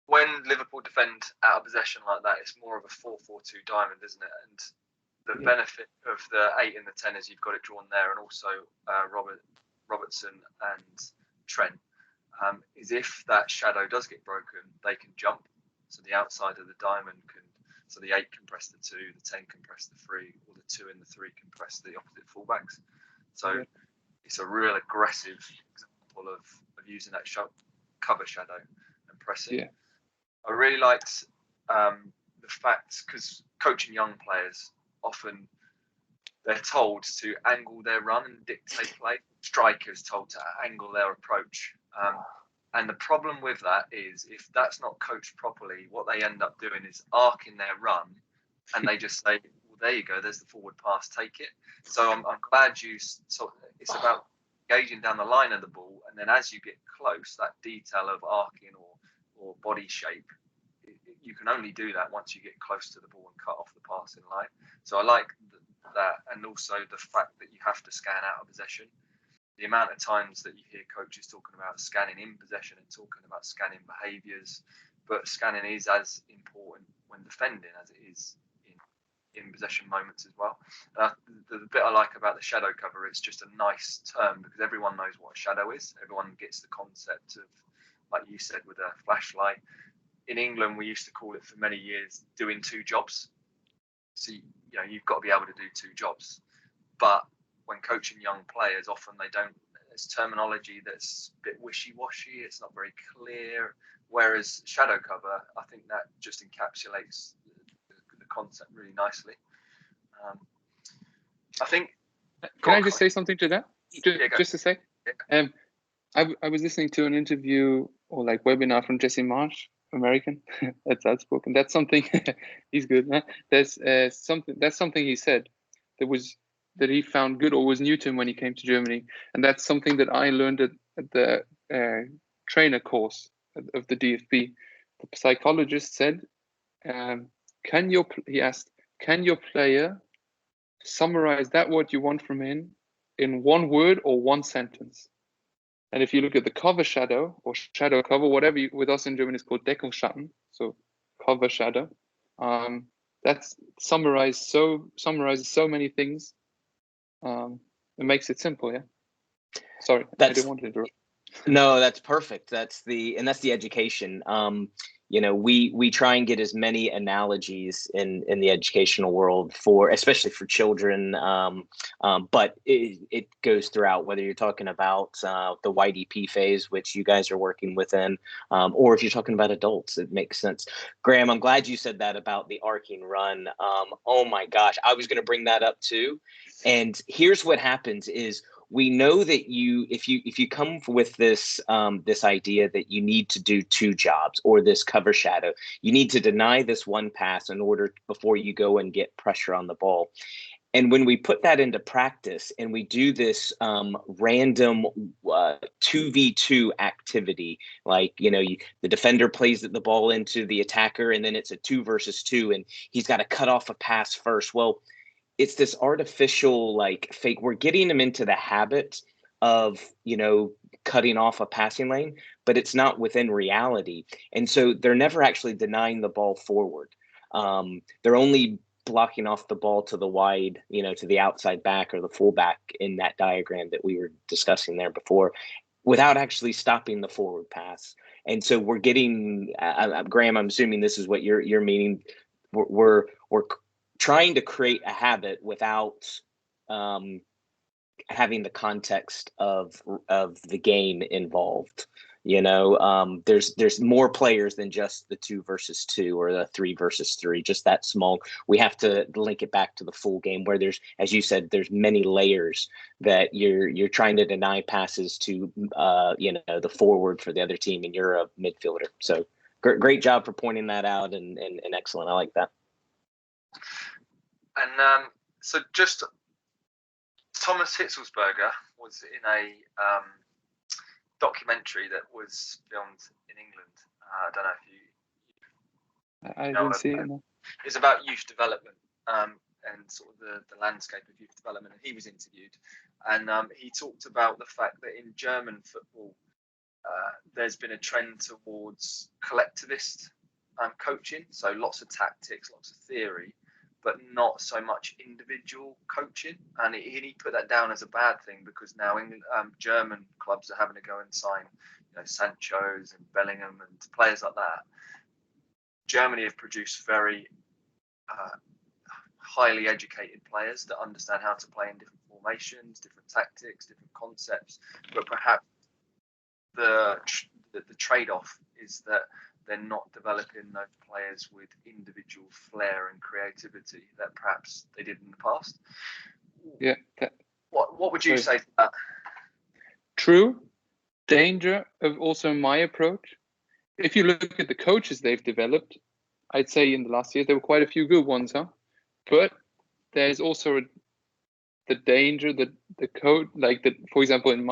When Liverpool defend out of possession like that, it's more of a 4-4-2 diamond, isn't it? And the benefit of the 8 and the 10 is you've got it drawn there, and also Robertson and Trent, is if that shadow does get broken, they can jump. So the outside of the diamond so the 8 can press the 2, the 10 can press the 3, or the 2 and the 3 can press the opposite fullbacks. So it's a real aggressive example of using that cover shadow and pressing. Yeah. I really liked the fact, because coaching young players, often they're told to angle their run and dictate play. Strikers told to angle their approach. And the problem with that is, if that's not coached properly, what they end up doing is arcing their run, and they just say, well, there you go, there's the forward pass, take it. So I'm glad it's about engaging down the line of the ball, and then as you get close, that detail of arcing or body shape, you can only do that once you get close to the ball and cut off the passing line. So I like that, and also the fact that you have to scan out of possession. The amount of times that you hear coaches talking about scanning in possession and talking about scanning behaviours, but scanning is as important when defending as it is in possession moments as well. The bit I like about the shadow cover, it's just a nice term because everyone knows what a shadow is. Everyone gets the concept of, like you said, with a flashlight. In England, we used to call it for many years doing 2 jobs. So you've got to be able to do 2 jobs. But when coaching young players, often they don't. It's terminology that's a bit wishy-washy. It's not very clear. Whereas shadow cover, I think that just encapsulates the concept really nicely. I think. Can I just say something to that? Just a sec. Yeah. I was listening to an interview or like webinar from Jesse Marsh, American, that's outspoken. That's something. He's good. Huh? That's something he said that he found good or was new to him when he came to Germany, and that's something that I learned at the trainer course of the DFB. The psychologist said, he asked, can your player summarize that what you want from him in 1 word or 1 sentence? And if you look at the cover shadow or shadow cover, whatever with us in German is called Deckungsschatten, so cover shadow, that's summarizes so many things. It makes it simple. Yeah. Sorry, I didn't want to interrupt. No, that's perfect. That's the education. We try and get as many analogies in the educational world especially for children. But it goes throughout, whether you're talking about the YDP phase, which you guys are working within, or if you're talking about adults, it makes sense. Graham, I'm glad you said that about the arcing run. Oh my gosh, I was going to bring that up too. And here's what happens is, we know that if you come with this this idea that you need to do 2 jobs or this cover shadow, you need to deny this 1 pass in order before you go and get pressure on the ball. And when we put that into practice and we do this random 2v2 activity, like, the defender plays the ball into the attacker and then it's a 2 versus 2 and he's got to cut off a pass first. Well, it's this artificial fake. We're getting them into the habit of, cutting off a passing lane, but it's not within reality. And so they're never actually denying the ball forward. They're only blocking off the ball to the wide, to the outside back or the fullback in that diagram that we were discussing there before, without actually stopping the forward pass. And so we're getting, Graham, I'm assuming this is what you're meaning. We're trying to create a habit without having the context of the game involved. There's more players than just the 2 versus 2 or the 3 versus 3, just that small. We have to link it back to the full game where there's, as you said, there's many layers that you're trying to deny passes to the forward for the other team, and you're a midfielder. So great job for pointing that out, and excellent. I like that. And so just Thomas Hitzelsberger was in a documentary that was filmed in England. I don't know if you I know didn't of see it. it. No. It's about youth development and sort of the landscape of youth development. And he was interviewed, and he talked about the fact that in German football, there's been a trend towards collectivist coaching. So lots of tactics, lots of theory, but not so much individual coaching. And he put that down as a bad thing because now German clubs are having to go and sign, Sancho's and Bellingham and players like that. Germany have produced very highly educated players that understand how to play in different formations, different tactics, different concepts. But perhaps the trade-off is that they're not developing those players with individual flair and creativity that perhaps they did in the past. Yeah. What would you say to that? True. Danger of also my approach. If you look at the coaches they've developed, I'd say in the last year there were quite a few good ones, huh? But there's also the danger that the coach, like that, for example, in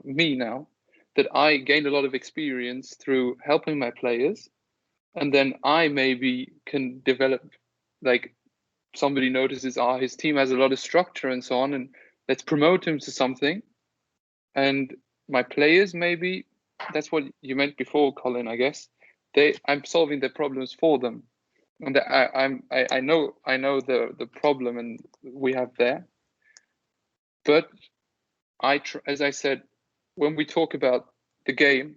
me now, that I gained a lot of experience through helping my players, and then I maybe can develop, like somebody notices, his team has a lot of structure and so on, and let's promote him to something. And my players, maybe that's what you meant before, Colin, I guess. I'm solving their problems for them. And I know the problem and we have there. But as I said, when we talk about the game,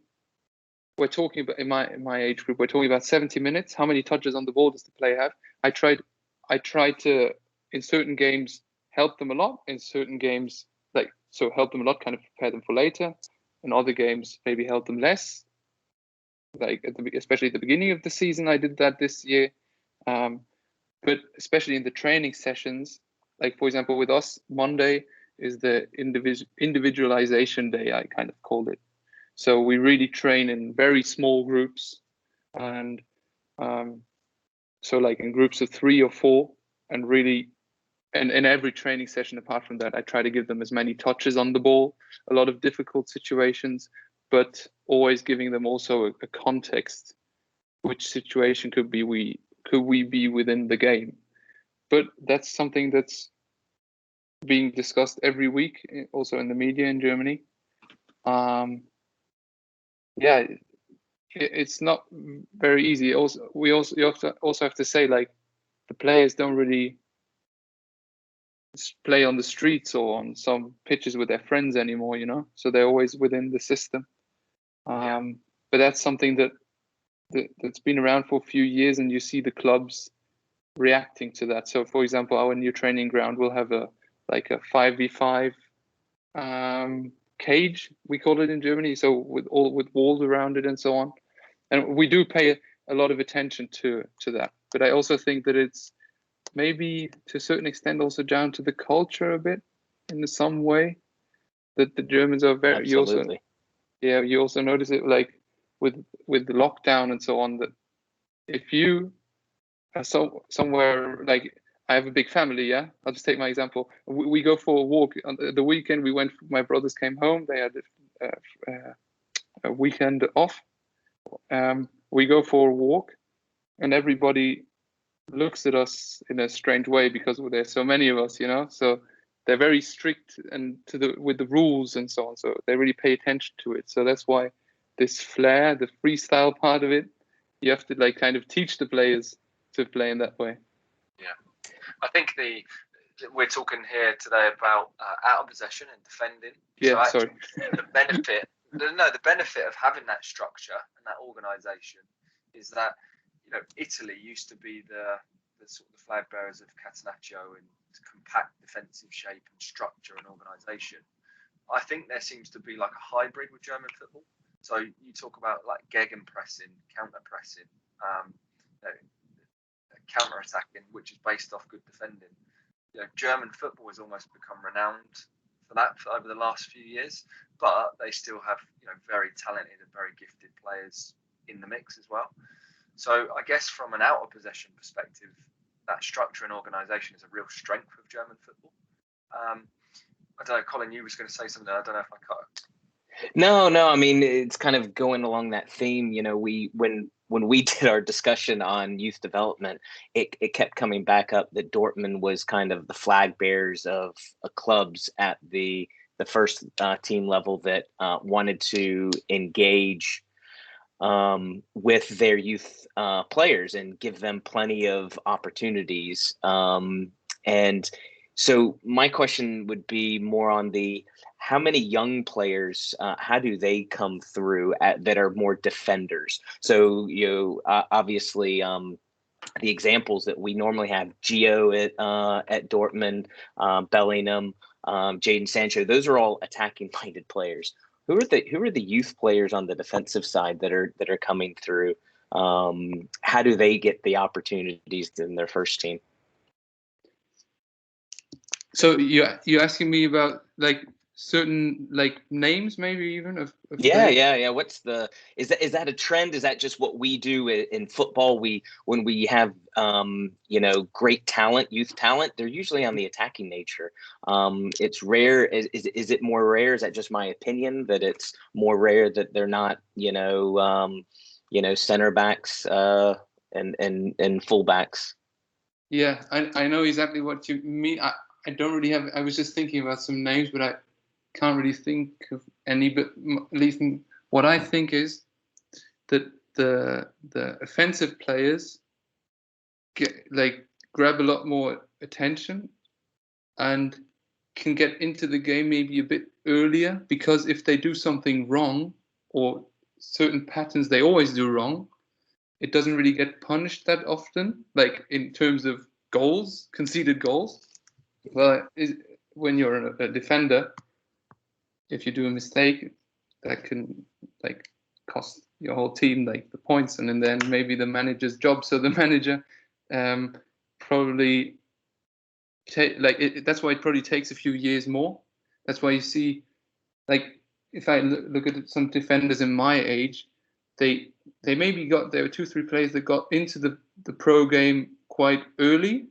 we're talking about in my age group, we're talking about 70 minutes. How many touches on the ball does the player have? I tried to, in certain games, help them a lot. In certain games, help them a lot, kind of prepare them for later. In other games, maybe help them less. Especially at the beginning of the season, I did that this year. But especially in the training sessions, like for example, with us, Monday is the individualization day, I kind of called it. So we really train in very small groups, and so like in groups of 3 or 4, and really, and in every training session apart from that, I try to give them as many touches on the ball, a lot of difficult situations, but always giving them also a context. Which situation could we be within the game? But that's something that's being discussed every week, also in the media in Germany. It's not very easy. You also have to say, like, the players don't really play on the streets or on some pitches with their friends anymore, so they're always within the system. But that's something that's been around for a few years, and you see the clubs reacting to that. So for example, our new training ground will have a 5v5 cage, we call it in Germany, so with walls around it and so on. And we do pay a lot of attention to that. But I also think that it's maybe to a certain extent also down to the culture a bit, in some way, that the Germans are very. Absolutely. You also notice it, like with the lockdown and so on, that if you are somewhere, like, I have a big family, yeah, I'll just take my example. We go for a walk on the weekend. My brothers came home, they had a weekend off. We go for a walk, and everybody looks at us in a strange way because there's so many of us, so they're very strict and with the rules and so on, so they really pay attention to it. So that's why this flair, the freestyle part of it, you have to kind of teach the players to play in that way. I think we're talking here today about out of possession and defending. Yeah, so sorry. The benefit of having that structure and that organisation is that Italy used to be the sort of the flag bearers of Catenaccio in compact defensive shape and structure and organisation. I think there seems to be like a hybrid with German football. So you talk about like gegenpressing, counter-pressing, counter-attacking, which is based off good defending. German football has almost become renowned for that over the last few years, but they still have very talented and very gifted players in the mix as well. So I guess from an out of possession perspective, that structure and organisation is a real strength of German football. I don't know, Colin, you was going to say something. I don't know if I cut it. No. I mean, it's kind of going along that theme. You know, when we did our discussion on youth development, it kept coming back up that Dortmund was kind of the flag bearers of clubs at the first team level that wanted to engage with their youth players and give them plenty of opportunities. And so my question would be more on how many young players, how do they come through that are more defenders? So, obviously, the examples that we normally have, Gio at Dortmund, Bellingham, Jadon Sancho, those are all attacking-minded players. Who are the youth players on the defensive side that are coming through? How do they get the opportunities in their first team? So you're asking me about like certain like names, maybe even of yeah. What's is that a trend? Is that just what we do in football? When we have great talent, youth talent, they're usually on the attacking nature. It's rare. Is it more rare? Is that just my opinion that it's more rare that they're not center backs and fullbacks? Yeah, I know exactly what you mean. I don't really have. I was just thinking about some names, but I can't really think of any. But at least what I think is that the offensive players grab a lot more attention and can get into the game maybe a bit earlier, because if they do something wrong or certain patterns they always do wrong, it doesn't really get punished that often, like in terms of goals, conceded goals. Well, when you're a defender, if you do a mistake, that can like cost your whole team like the points, and then maybe the manager's job. So the manager probably that's why it probably takes a few years more. That's why you see, like, if I look at some defenders in my age, there were 2-3 players that got into the pro game quite early,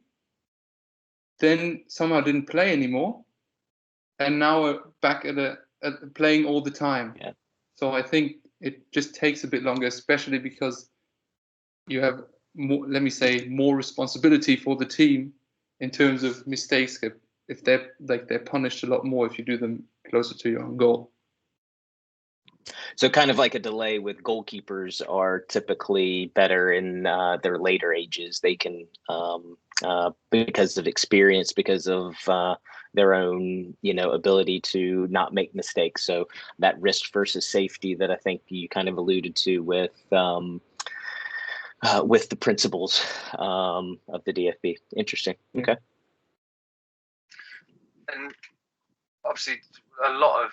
then somehow didn't play anymore, and now we're back at playing all the time. Yeah. So I think it just takes a bit longer, especially because you have more, let me say, more responsibility for the team in terms of mistakes. If they're punished a lot more if you do them closer to your own goal. So kind of like a delay with goalkeepers are typically better in their later ages. They can, because of experience, because of their own, ability to not make mistakes. So that risk versus safety that I think you kind of alluded to with the principles of the DFB. Interesting. Okay. And obviously, a lot of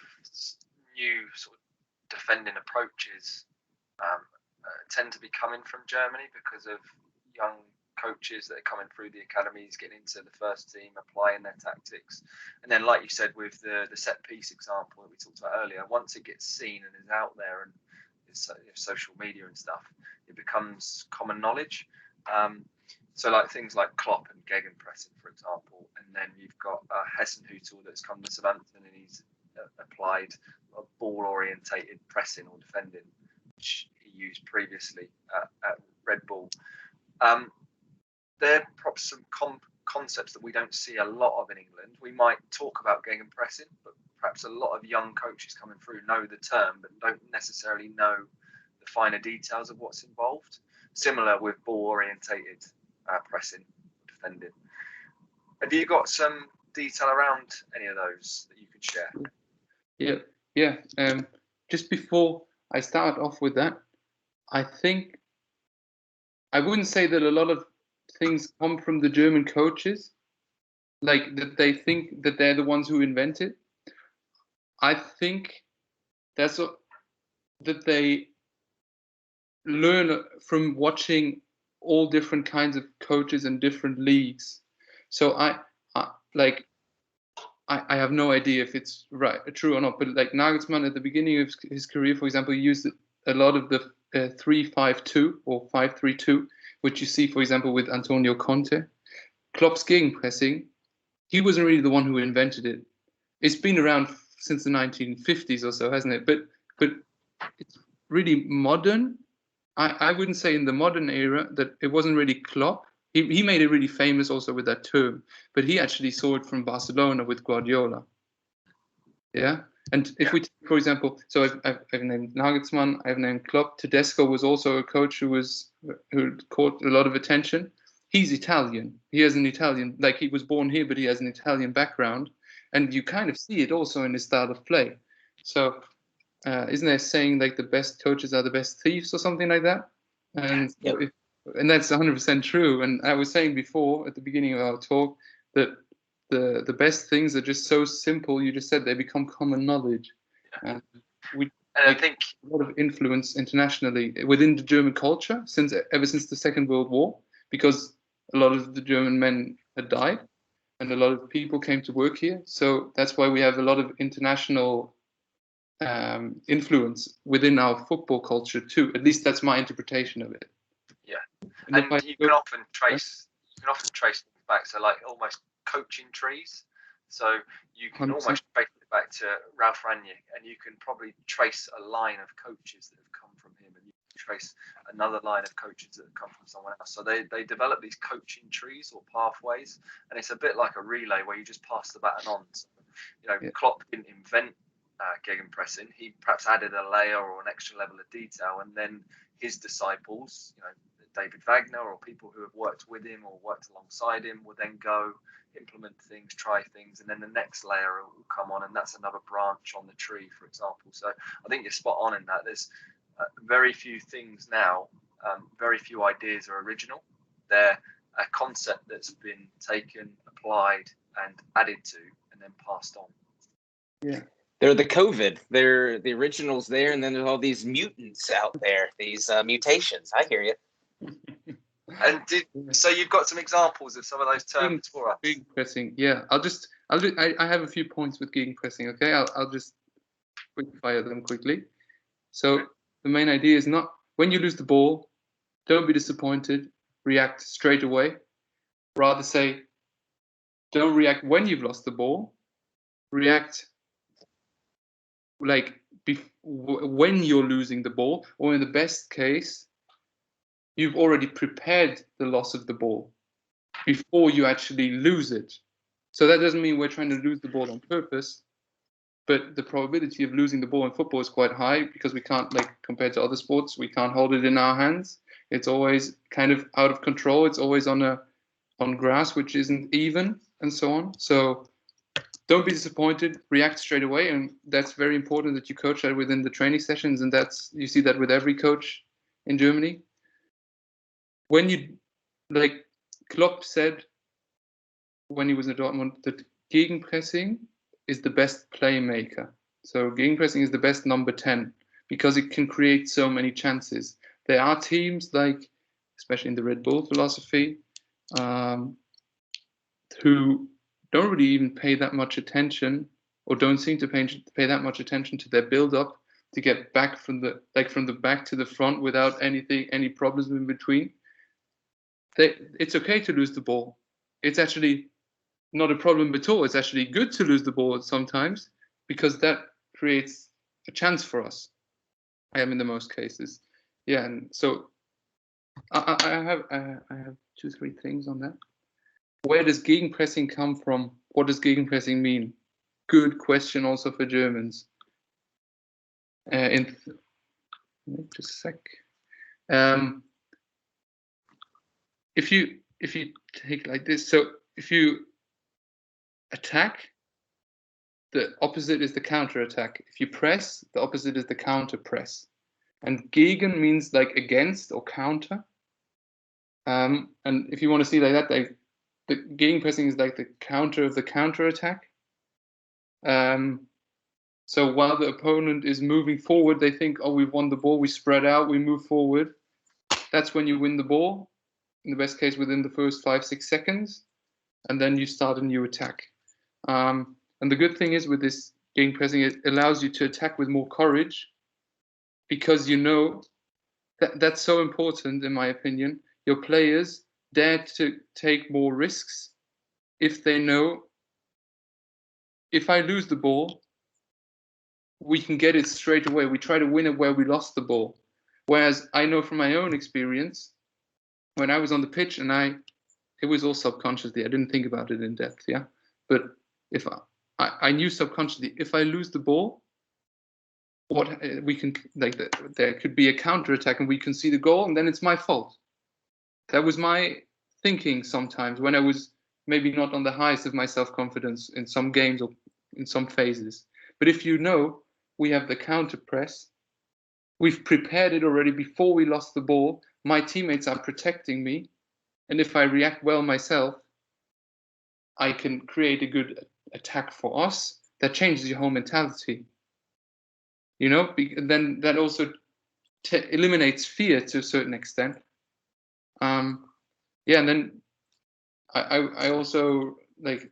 new sort of defending approaches tend to be coming from Germany because of young coaches that are coming through the academies, getting into the first team, applying their tactics. And then, like you said, with the set piece example that we talked about earlier, once it gets seen and is out there and it's social media and stuff, it becomes common knowledge. So like things like Klopp and gegenpressing, for example, and then you've got Hessenhutel that's come to Southampton and he's applied a ball-orientated pressing or defending, which he used previously at Red Bull. They're perhaps some concepts that we don't see a lot of in England. We might talk about gegenpressing, but perhaps a lot of young coaches coming through know the term, but don't necessarily know the finer details of what's involved. Similar with ball-orientated pressing, defending. Have you got some detail around any of those that you could share? Yeah. Just before I start off with that, I think I wouldn't say that a lot of things come from the German coaches, like that they think that they're the ones who invented. I think that they learn from watching all different kinds of coaches in different leagues. So I have no idea if it's true or not, but like Nagelsmann at the beginning of his career, for example, he used a lot of the 3-5-2 or 5-3-2, which you see, for example, with Antonio Conte. Klopp's gegenpressing, he wasn't really the one who invented it. It's been around since the 1950s or so, hasn't it? But it's really modern. I wouldn't say in the modern era that it wasn't really Klopp. He made it really famous also with that term, but he actually saw it from Barcelona with Guardiola. Yeah. And if we take, for example, so I've named Nagelsmann, I've named Klopp. Tedesco was also a coach who caught a lot of attention. He's Italian. He has an Italian, like he was born here, but he has an Italian background, and you kind of see it also in his style of play. So, isn't there a saying like the best coaches are the best thieves or something like that? And Yep. And that's 100% true. And I was saying before at the beginning of our talk that the best things are just so simple. You just said they become common knowledge, and I think a lot of influence internationally within the German culture ever since the Second World War, because a lot of the German men had died, and a lot of people came to work here. So that's why we have a lot of international influence within our football culture too. At least that's my interpretation of it. Yeah, and you can often trace things back. So like almost coaching trees. So you can 100%. almost trace it back to Ralph Rangnick, and you can probably trace a line of coaches that have come from him, and you can trace another line of coaches that have come from someone else. So they develop these coaching trees or pathways, and it's a bit like a relay where you just pass the baton on. So, Klopp didn't invent gegenpressing. He perhaps added a layer or an extra level of detail, and then his disciples, David Wagner or people who have worked with him or worked alongside him, will then go implement things, try things, and then the next layer will come on, and that's another branch on the tree, for example. So I think you're spot on in that. There's very few things now, very few ideas are original. They're a concept that's been taken, applied, and added to, and then passed on. Yeah. They're the COVID. They're the originals there, and then there's all these mutants out there, these mutations. I hear you. And so you've got some examples of some of those terms for us. Gegenpressing, yeah. I have a few points with gegenpressing. Okay, I'll just quick fire them quickly. So the main idea is not when you lose the ball, don't be disappointed. React straight away. Rather say, don't react when you've lost the ball. React like when you're losing the ball, or in the best case, you've already prepared the loss of the ball before you actually lose it. So that doesn't mean we're trying to lose the ball on purpose, but the probability of losing the ball in football is quite high because we can't, like compared to other sports, we can't hold it in our hands. It's always kind of out of control. It's always on grass which isn't even, and so on. So don't be disappointed. React straight away, and that's very important that you coach that within the training sessions, and you see that with every coach in Germany. When you, like Klopp said when he was at Dortmund, that gegenpressing is the best playmaker. So gegenpressing is the best number 10 because it can create so many chances. There are teams like, especially in the Red Bull philosophy, who don't really even pay that much attention, or don't seem to pay that much attention to their build-up to get back from the back to the front without any problems in between. It's okay to lose the ball. It's actually not a problem at all. It's actually good to lose the ball sometimes because that creates a chance for us. In the most cases, yeah. And so I have 2-3 things on that. Where does gegenpressing come from? What does gegenpressing mean? Good question also for Germans. Just a sec. If you take like this, so if you attack, the opposite is the counter attack. If you press, the opposite is the counter press. And gegen means like against or counter. And if you want to see like that, the gegenpressing is like the counter of the counter attack. So while the opponent is moving forward, they think, oh, we've won the ball, we spread out, we move forward. That's when you win the ball, in the best case within the first 5-6 seconds, and then you start a new attack. And the good thing is with this gegenpressing, it allows you to attack with more courage, because you know that's so important, in my opinion. Your players dare to take more risks if they know if I lose the ball, we can get it straight away. We try to win it where we lost the ball. Whereas I know from my own experience, when I was on the pitch and it was all subconsciously, I didn't think about it in depth, yeah. But if I knew subconsciously, if I lose the ball, what we can there could be a counter attack and we can see the goal, and then it's my fault. That was my thinking sometimes when I was maybe not on the highest of my self-confidence in some games or in some phases. But if you know we have the counter press, we've prepared it already before we lost the ball, my teammates are protecting me, and if I react well myself, I can create a good attack for us. That changes your whole mentality. You know, then that also eliminates fear to a certain extent. Yeah, and then I also like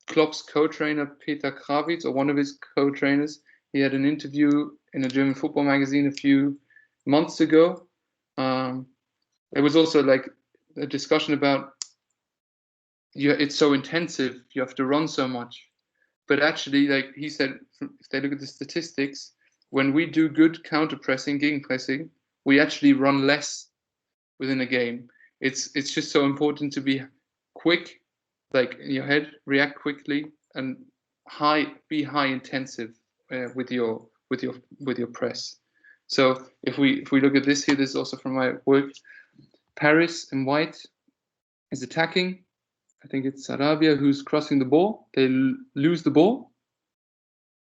Klopp's co-trainer Peter Kravitz, or one of his co-trainers. He had an interview in a German football magazine a few months ago. There was also like a discussion about it's so intensive, you have to run so much. But actually, like he said, if they look at the statistics, when we do good counter pressing, gegenpressing, we actually run less within a game. It's just so important to be quick, like in your head, react quickly, and be high intensive with your press. So if we look at this here, this is also from my work. Paris in white is attacking. I think it's Sarabia who's crossing the ball. They lose the ball.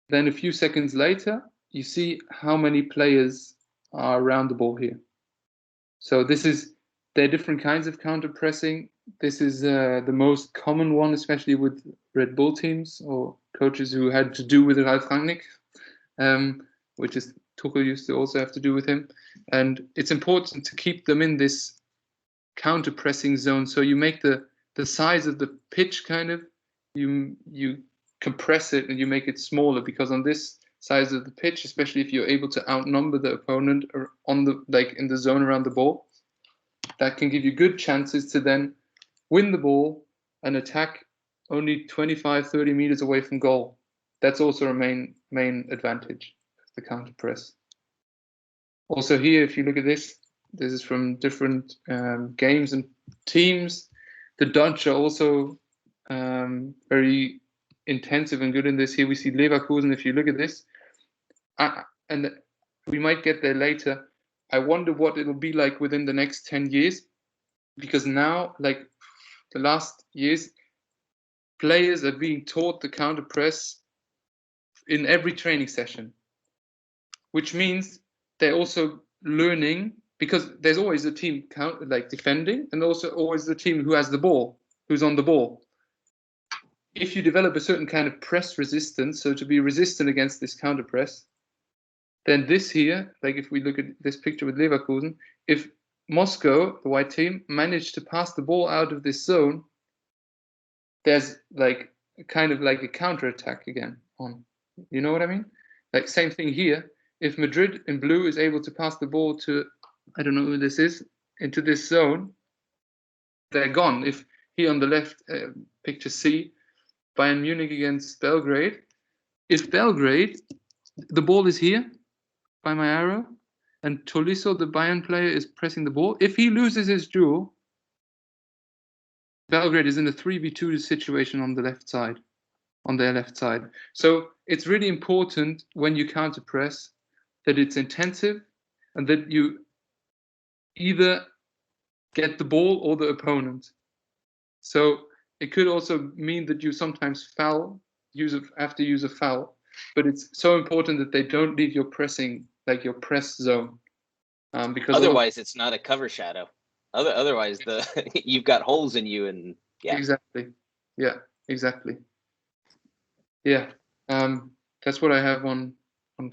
Then a few seconds later, you see how many players are around the ball here. So there are different kinds of counter pressing. This is the most common one, especially with Red Bull teams or coaches who had to do with Ralf Rangnick, which is Tuchel used to also have to do with him. And it's important to keep them in this counter pressing zone. So you make the size of the pitch kind of, you compress it and you make it smaller, because on this size of the pitch, especially if you're able to outnumber the opponent or on the in the zone around the ball, that can give you good chances to then win the ball and attack only 25-30 meters away from goal. That's also a main advantage of the counter press. Also here, if you look at this is from different games and teams. The Dutch are also very intensive and good in this. Here we see Leverkusen. If you look at this, and we might get there later, I wonder what it will be like within the next 10 years, because now, like the last years, players are being taught the counter press in every training session, which means they're also learning, because there's always a team defending, and also always the team who has the ball, who's on the ball. If you develop a certain kind of press resistance, so to be resistant against this counter press, then this here, like if we look at this picture with Leverkusen, if Moscow, the white team, managed to pass the ball out of this zone, there's like kind of like a counter attack again on. You know what I mean? Like same thing here. If Madrid in blue is able to pass the ball to, I don't know who this is, into this zone, they're gone. If here on the left, picture C, Bayern Munich against Belgrade. If Belgrade, the ball is here by my arrow, and Tolisso, the Bayern player, is pressing the ball. If he loses his duel, Belgrade is in a 3v2 situation on the left side, on their left side. So it's really important when you counter press that it's intensive and that you either get the ball or the opponent. So it could also mean that you sometimes have to use a foul, but it's so important that they don't leave your pressing, like your press zone, because otherwise it's not a cover shadow. Otherwise you've got holes in you, and yeah. Exactly. Yeah, exactly. Yeah. That's what I have on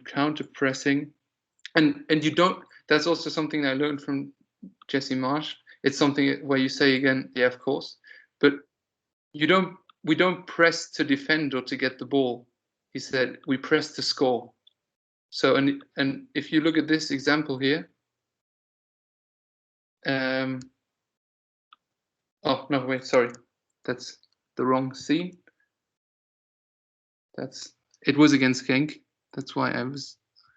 counter pressing. And you don't, that's also something I learned from Jesse Marsh. It's something where you say again, yeah, of course, but we don't press to defend or to get the ball. He said we press to score. So and if you look at this example here, Oh no, wait, sorry, that's the wrong scene. It was against Genk. That's why I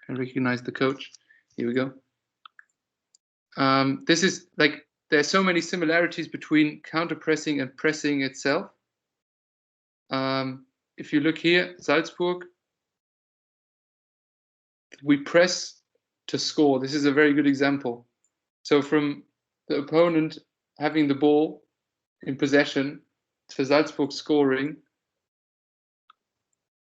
recognized the coach. Here we go. This is like, there's so many similarities between counter pressing and pressing itself. If you look here, Salzburg, we press to score. This is a very good example. So from the opponent having the ball in possession to Salzburg scoring,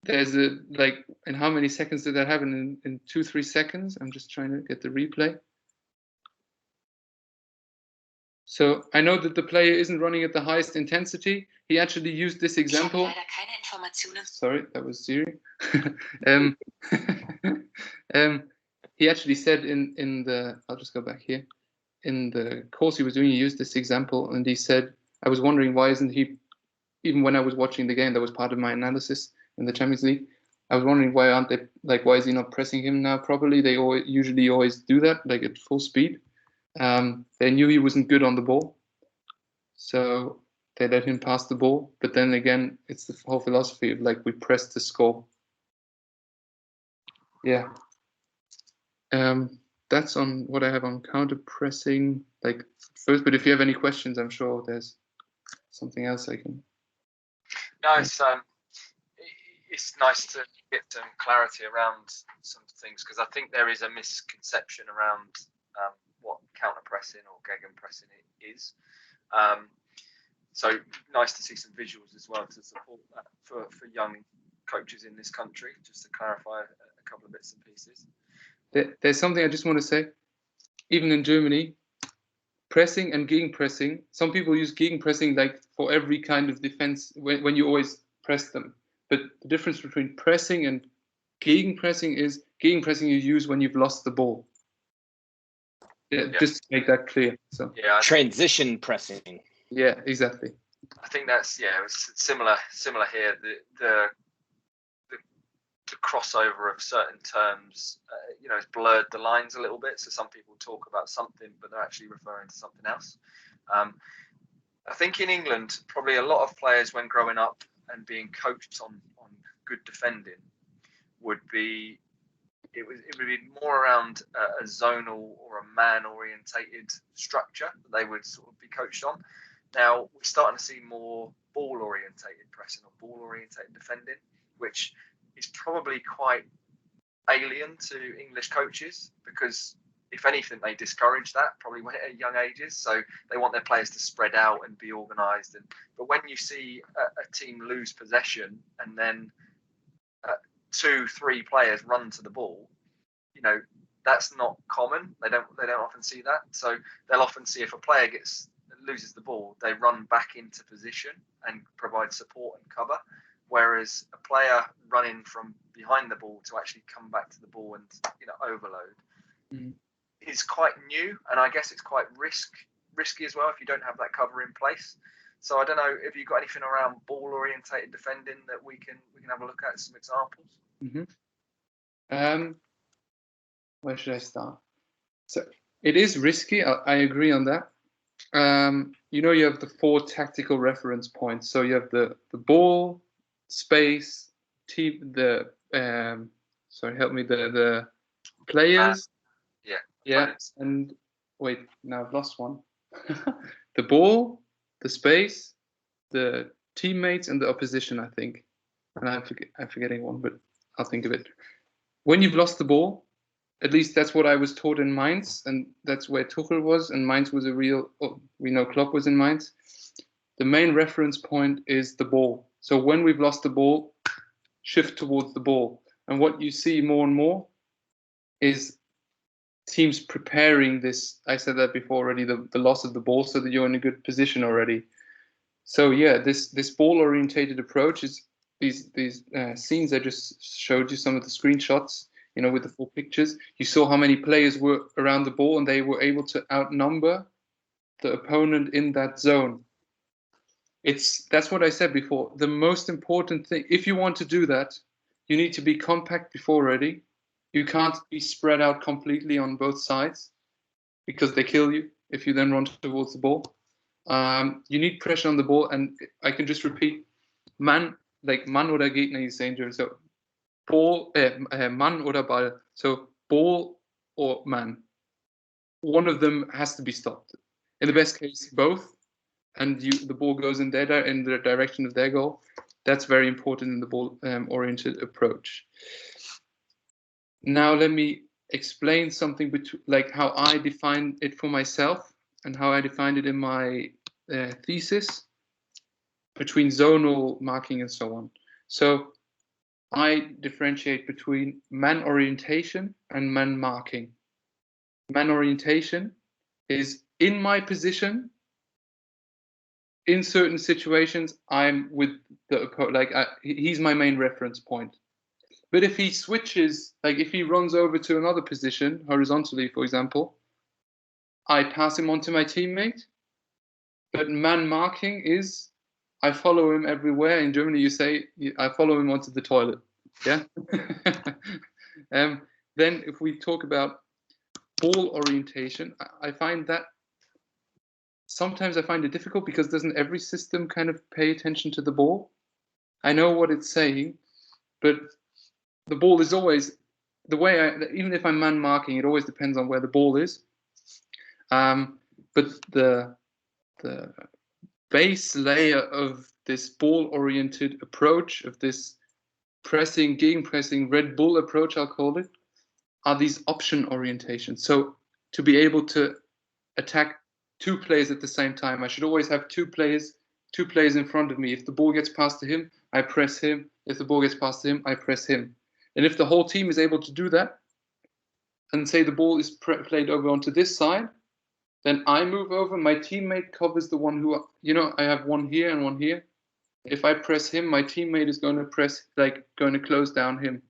there's a, like, in how many seconds did that happen? In 2-3 seconds? I'm just trying to get the replay. So I know that the player isn't running at the highest intensity. He actually used this example. Sorry, that was Siri. He actually said in the, I'll just go back here. In the course he was doing, he used this example, and he said, I was wondering why isn't he, even when I was watching the game, that was part of my analysis in the Champions League. I was wondering why aren't they, like, why is he not pressing him now properly? They usually always do that, like at full speed. They knew he wasn't good on the ball, so they let him pass the ball. But then again, it's the whole philosophy of, like, we press to score. Yeah. That's on what I have on counter pressing, like, first. But if you have any questions, I'm sure there's something else I can. No, it's nice to get some clarity around some things, because I think there is a misconception around what counter pressing or gegen pressing is. So nice to see some visuals as well to support that for young coaches in this country, just to clarify a couple of bits and pieces. There's something I just want to say. Even in Germany, pressing and gegenpressing, some people use gegenpressing like for every kind of defense when you always press them. But the difference between pressing and gegenpressing is gegenpressing you use when you've lost the ball. Yeah. Just to make that clear. So yeah, transition pressing. Yeah, exactly. I think that's it's similar here. The crossover of certain terms, has blurred the lines a little bit. So some people talk about something, but they're actually referring to something else. I think in England, probably a lot of players, when growing up and being coached on good defending, would be more around a zonal or a man-orientated structure that they would sort of be coached on. Now we're starting to see more ball-orientated pressing or ball-orientated defending, which is probably quite alien to English coaches, because if anything, they discourage that probably at young ages. So they want their players to spread out and be organised. But when you see a team lose possession and then 2-3 players run to the ball, that's not common. They don't often see that. So they'll often see if a player loses the ball, they run back into position and provide support and cover. Whereas a player running from behind the ball to actually come back to the ball and overload is quite new, and I guess it's quite risky as well if you don't have that cover in place. So I don't know if you've got anything around ball orientated defending that we can have a look at some examples. Where should I start? So it is risky. I agree on that. You have the 4 tactical reference points. So you have the ball, space, team, the players. And wait, now I've lost one. The ball, the space, the teammates, and the opposition, I think. And I'm forgetting one, but I'll think of it. When you've lost the ball, at least that's what I was taught in Mainz, and that's where Tuchel was, and Mainz was we know Klopp was in Mainz. The main reference point is the ball. So when we've lost the ball, shift towards the ball. And what you see more and more is teams preparing this. I said that before already, the loss of the ball, so that you're in a good position already. So yeah, this ball-orientated approach is these scenes I just showed you, some of the screenshots, with the 4 pictures. You saw how many players were around the ball, and they were able to outnumber the opponent in that zone. That's what I said before. The most important thing, if you want to do that, you need to be compact before ready. You can't be spread out completely on both sides, because they kill you if you then run towards the ball. You need pressure on the ball, and I can just repeat, Mann oder Gegner is dangerous. So Ball, Mann oder Ball. So ball or man. One of them has to be stopped. In the best case, both, and the ball goes in the direction of their goal. That's very important in the ball-oriented approach. Now let me explain something like how I define it for myself and how I defined it in my thesis between zonal marking and so on. So I differentiate between man orientation and man marking. Man orientation is in my position. In certain situations, I'm with the he's my main reference point. But if he switches, like if he runs over to another position horizontally, for example, I pass him on to my teammate. But man marking is I follow him everywhere. In Germany, you say I follow him onto the toilet. Yeah. Then if we talk about ball orientation, I find that sometimes I find it difficult because doesn't every system kind of pay attention to the ball? I know what it's saying, but the ball is always the way even if I'm man marking, it always depends on where the ball is. But the base layer of this ball-oriented approach, of this gegenpressing Red Bull approach, I'll call it, are these option orientations. So to be able to attack two players at the same time, I should always have two players in front of me. If the ball gets passed to him, I press him. If the ball gets passed to him, I press him. And if the whole team is able to do that, and say the ball is played over onto this side, then I move over, my teammate covers the one who, I have one here and one here. If I press him, my teammate is going to close down him.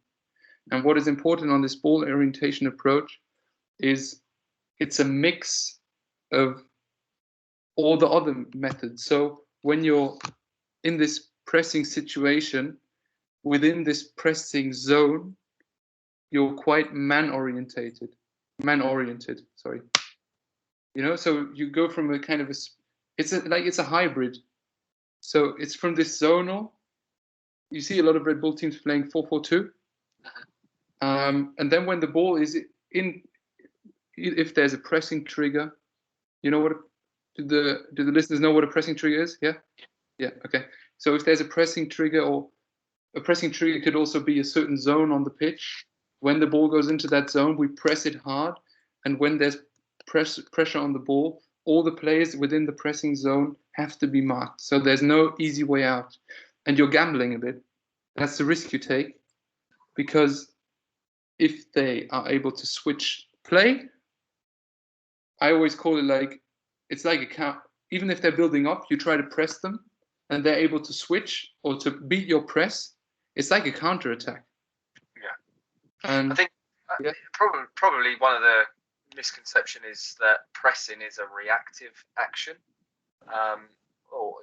And what is important on this ball orientation approach is it's a mix of all the other methods. So when you're in this pressing situation, within this pressing zone, you're quite man-oriented, sorry. So you go from a kind of it's a hybrid. So it's from this zonal. You see a lot of Red Bull teams playing 4-4-2. And then when the ball is in, if there's a pressing trigger, do the listeners know what a pressing trigger is? Yeah. Okay. So if there's a pressing trigger, or a pressing trigger could also be a certain zone on the pitch. When the ball goes into that zone, we press it hard, and when there's pressure on the ball, all the players within the pressing zone have to be marked. So there's no easy way out, and you're gambling a bit. That's the risk you take, because if they are able to switch play, I always call it it's like a count. Even if they're building up, you try to press them, and they're able to switch or to beat your press. It's like a counter attack. Yeah, and I think probably one of the misconception is that pressing is a reactive action, or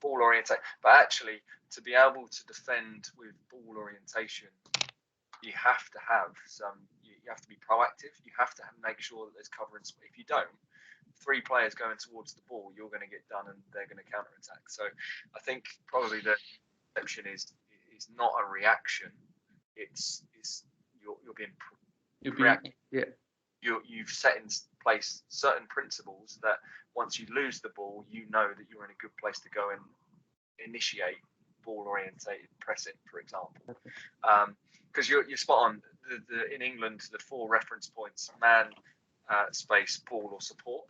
ball orientation. But actually, to be able to defend with ball orientation, you have to have you have to be proactive. You have to make sure that there's cover. And if you don't, three players going towards the ball, you're going to get done, and they're going to counter attack. So I think probably the exception is not a reaction. It's you're being reactive. Yeah. You've set in place certain principles that once you lose the ball, you know that you're in a good place to go and initiate ball-orientated pressing, for example. Because you're spot on. In England, the 4 reference points: man, space, ball, or support.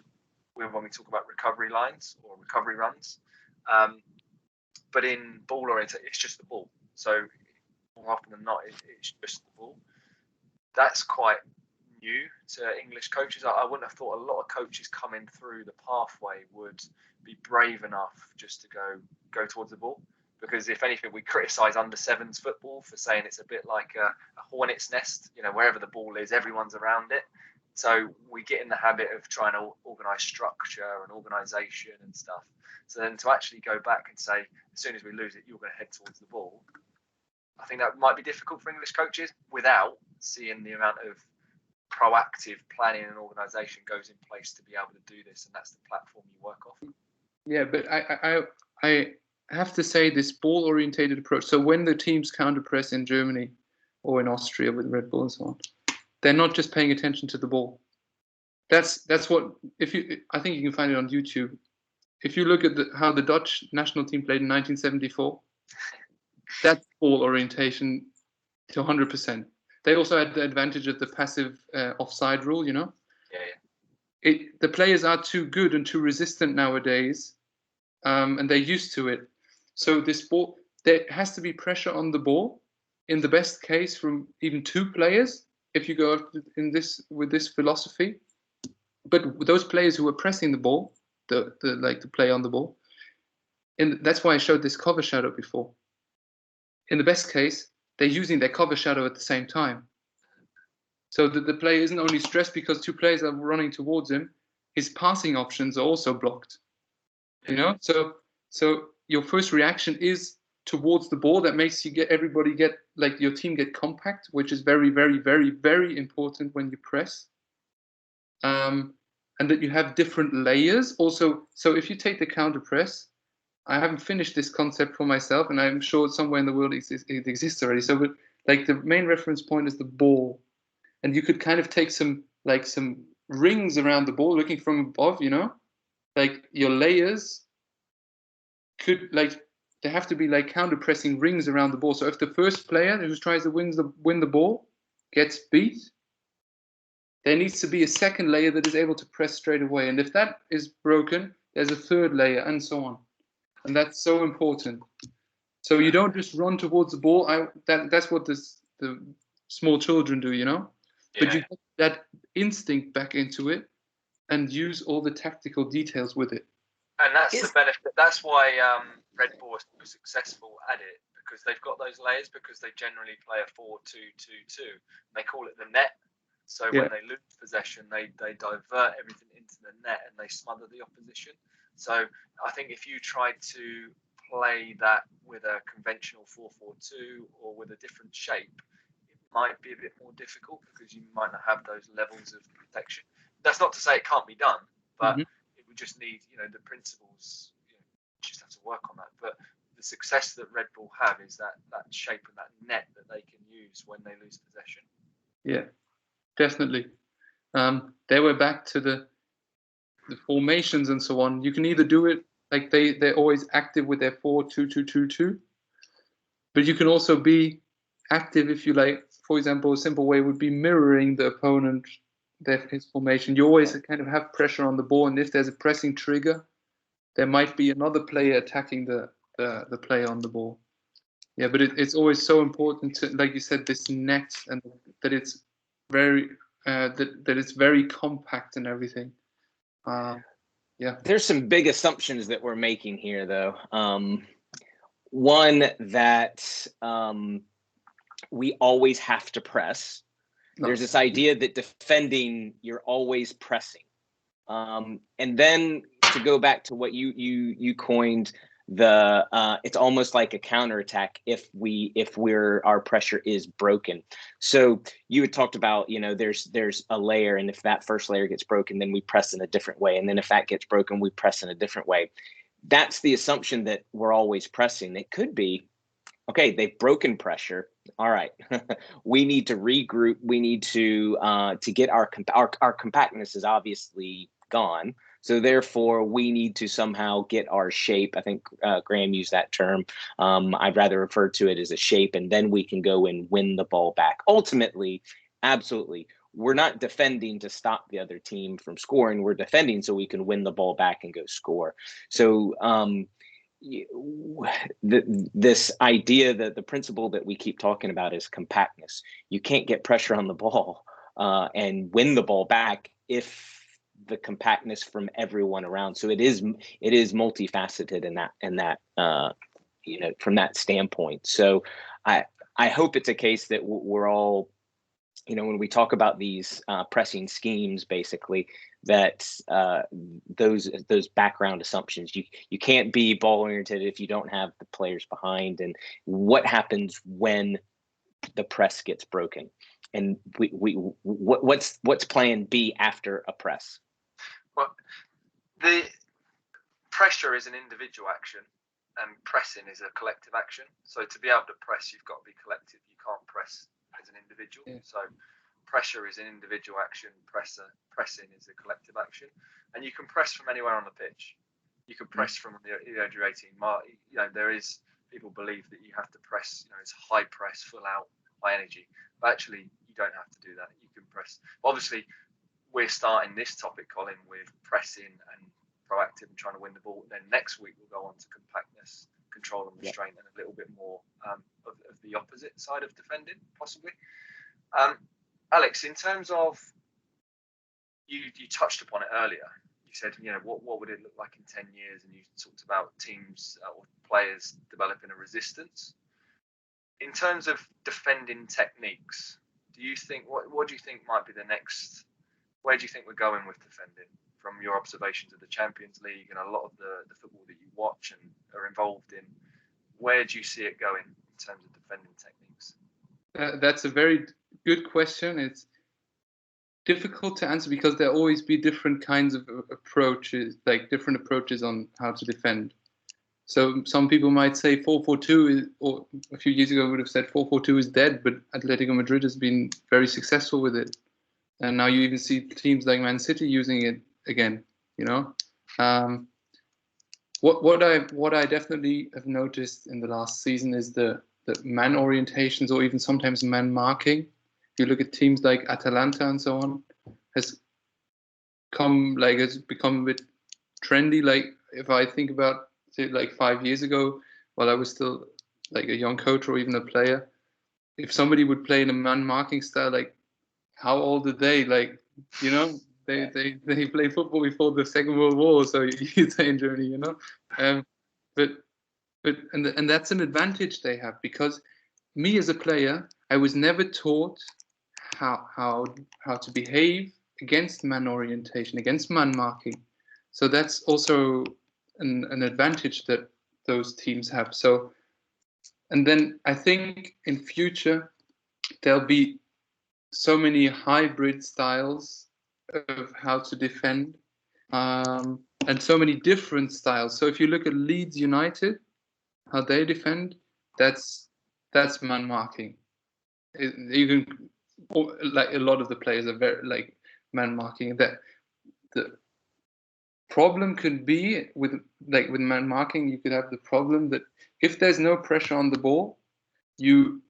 When we talk about recovery lines or recovery runs, but in ball-oriented, it's just the ball. So more often than not, it's just the ball. That's quite new to English coaches. I wouldn't have thought a lot of coaches coming through the pathway would be brave enough just to go towards the ball, because if anything, we criticise under-7s football for saying it's a bit like a hornet's nest. Wherever the ball is, everyone's around it. So we get in the habit of trying to organise structure and organisation and stuff. So then to actually go back and say, as soon as we lose it, you're going to head towards the ball, I think that might be difficult for English coaches without seeing the amount of proactive planning and organisation goes in place to be able to do this, and that's the platform you work off. Yeah, but I have to say this ball-orientated approach. So when the teams counter press in Germany or in Austria with Red Bull and so on, they're not just paying attention to the ball. That's what, I think you can find it on YouTube. If you look at how the Dutch national team played in 1974, that's ball orientation to 100%. They also had the advantage of the passive offside rule, you know. Yeah. The players are too good and too resistant nowadays, and they're used to it. So this ball, there has to be pressure on the ball. In the best case, from even two players, if you go with this philosophy. But those players who are pressing the ball, the play on the ball, and that's why I showed this cover shadow before. In the best case, they're using their cover shadow at the same time. So the player isn't only stressed because two players are running towards him, his passing options are also blocked. You know, so your first reaction is towards the ball. That makes everybody get, like, your team get compact, which is very, very, very, very important when you press. And that you have different layers also. So if you take the counter press, I haven't finished this concept for myself, and I'm sure somewhere in the world it exists already. So, but like the main reference point is the ball, and you could kind of take some rings around the ball, looking from above. You know, like your layers could, like, they have to be like counter pressing rings around the ball. So if the first player who tries to win the ball gets beat, there needs to be a second layer that is able to press straight away. And if that is broken, there's a third layer, and so on. And that's so important. So you don't just run towards the ball. That's what the small children do, you know? Yeah. But you get that instinct back into it and use all the tactical details with it. And that's the benefit. That's why Red Bull is so successful at it, because they've got those layers, because they generally play a 4-2-2-2. They call it the net. So when they lose possession, they divert everything into the net and they smother the opposition. So I think if you tried to play that with a conventional 4-4-2 or with a different shape, it might be a bit more difficult because you might not have those levels of protection. That's not to say it can't be done, but it would just need, the principles. Just have to work on that. But the success that Red Bull have is that shape and that net that they can use when they lose possession. Yeah, definitely. They were back to the formations and so on. You can either do it like they're always active with their 4-2-2-2-2, but you can also be active if you like. For example, a simple way would be mirroring the opponent, his formation. You always kind of have pressure on the ball, and if there's a pressing trigger, there might be another player attacking the player on the ball. Yeah, but it's always so important to, like you said, this net, and that it's very that it's very compact and everything. Yeah. There's some big assumptions that we're making here, though. One, that we always have to press. No. There's this idea that defending, you're always pressing. And then to go back to what you coined, it's almost like a counterattack if our pressure is broken. So you had talked about, there's a layer, and if that first layer gets broken, then we press in a different way, and then if that gets broken, we press in a different way. That's the assumption, that we're always pressing. It could be, okay, they've broken pressure. All right, we need to regroup. We need to get our compactness is obviously gone. So therefore, we need to somehow get our shape. I think Graham used that term. I'd rather refer to it as a shape, and then we can go and win the ball back. Ultimately, absolutely, we're not defending to stop the other team from scoring. We're defending so we can win the ball back and go score. So this idea, that the principle that we keep talking about is compactness. You can't get pressure on the ball and win the ball back if the compactness from everyone around. So it is multifaceted in that from that standpoint. So I hope it's a case that we're all, when we talk about these pressing schemes, basically, that those background assumptions, you can't be ball oriented if you don't have the players behind, and what happens when the press gets broken, and what's plan B after a press? Well, pressure is an individual action and pressing is a collective action. So to be able to press, you've got to be collective. You can't press as an individual. Yeah. So pressure is an individual action. Pressing is a collective action. And you can press from anywhere on the pitch. You can press from the edge of your 18 mark. You know, there is, people believe that you have to press, you know, it's high press, full out, high energy. But actually, you don't have to do that. You can press. Obviously, we're starting this topic, Colin, with pressing and proactive and trying to win the ball. Then next week, we'll go on to compactness, control and restraint, and a little bit more of the opposite side of defending, possibly. Alex, in terms of, you touched upon it earlier. You said, you know, what would it look like in 10 years? And you talked about teams or players developing a resistance. In terms of defending techniques, do you think, what do you think might be the next, where do you think we're going with defending from your observations of the Champions League and a lot of the football that you watch and are involved in? Where do you see it going in terms of defending techniques? That's a very good question. It's difficult to answer because there'll always be different kinds of approaches, like different approaches on how to defend. So some people might say 4-4-2, or a few years ago would have said 4-4-2 is dead, but Atletico Madrid has been very successful with it. And now you even see teams like Man City using it again, you know. What I definitely have noticed in the last season is the man orientations, or even sometimes man marking. If you look at teams like Atalanta and so on, has become a bit trendy. Like if I think about, say, like 5 years ago, while I was still like a young coach or even a player, if somebody would play in a man marking style, like how old are they? Like, you know, they play football before the Second World War, so you say in Germany, you know. But that's an advantage they have, because me as a player, I was never taught how to behave against man orientation, against man marking. So that's also an advantage that those teams have. So, and then I think in future there'll be so many hybrid styles of how to defend, and so many different styles. So if you look at Leeds United, how they defend, that's man marking. You can, like, a lot of the players are very like man marking. That the problem could be with man marking, you could have the problem that if there's no pressure on the ball, you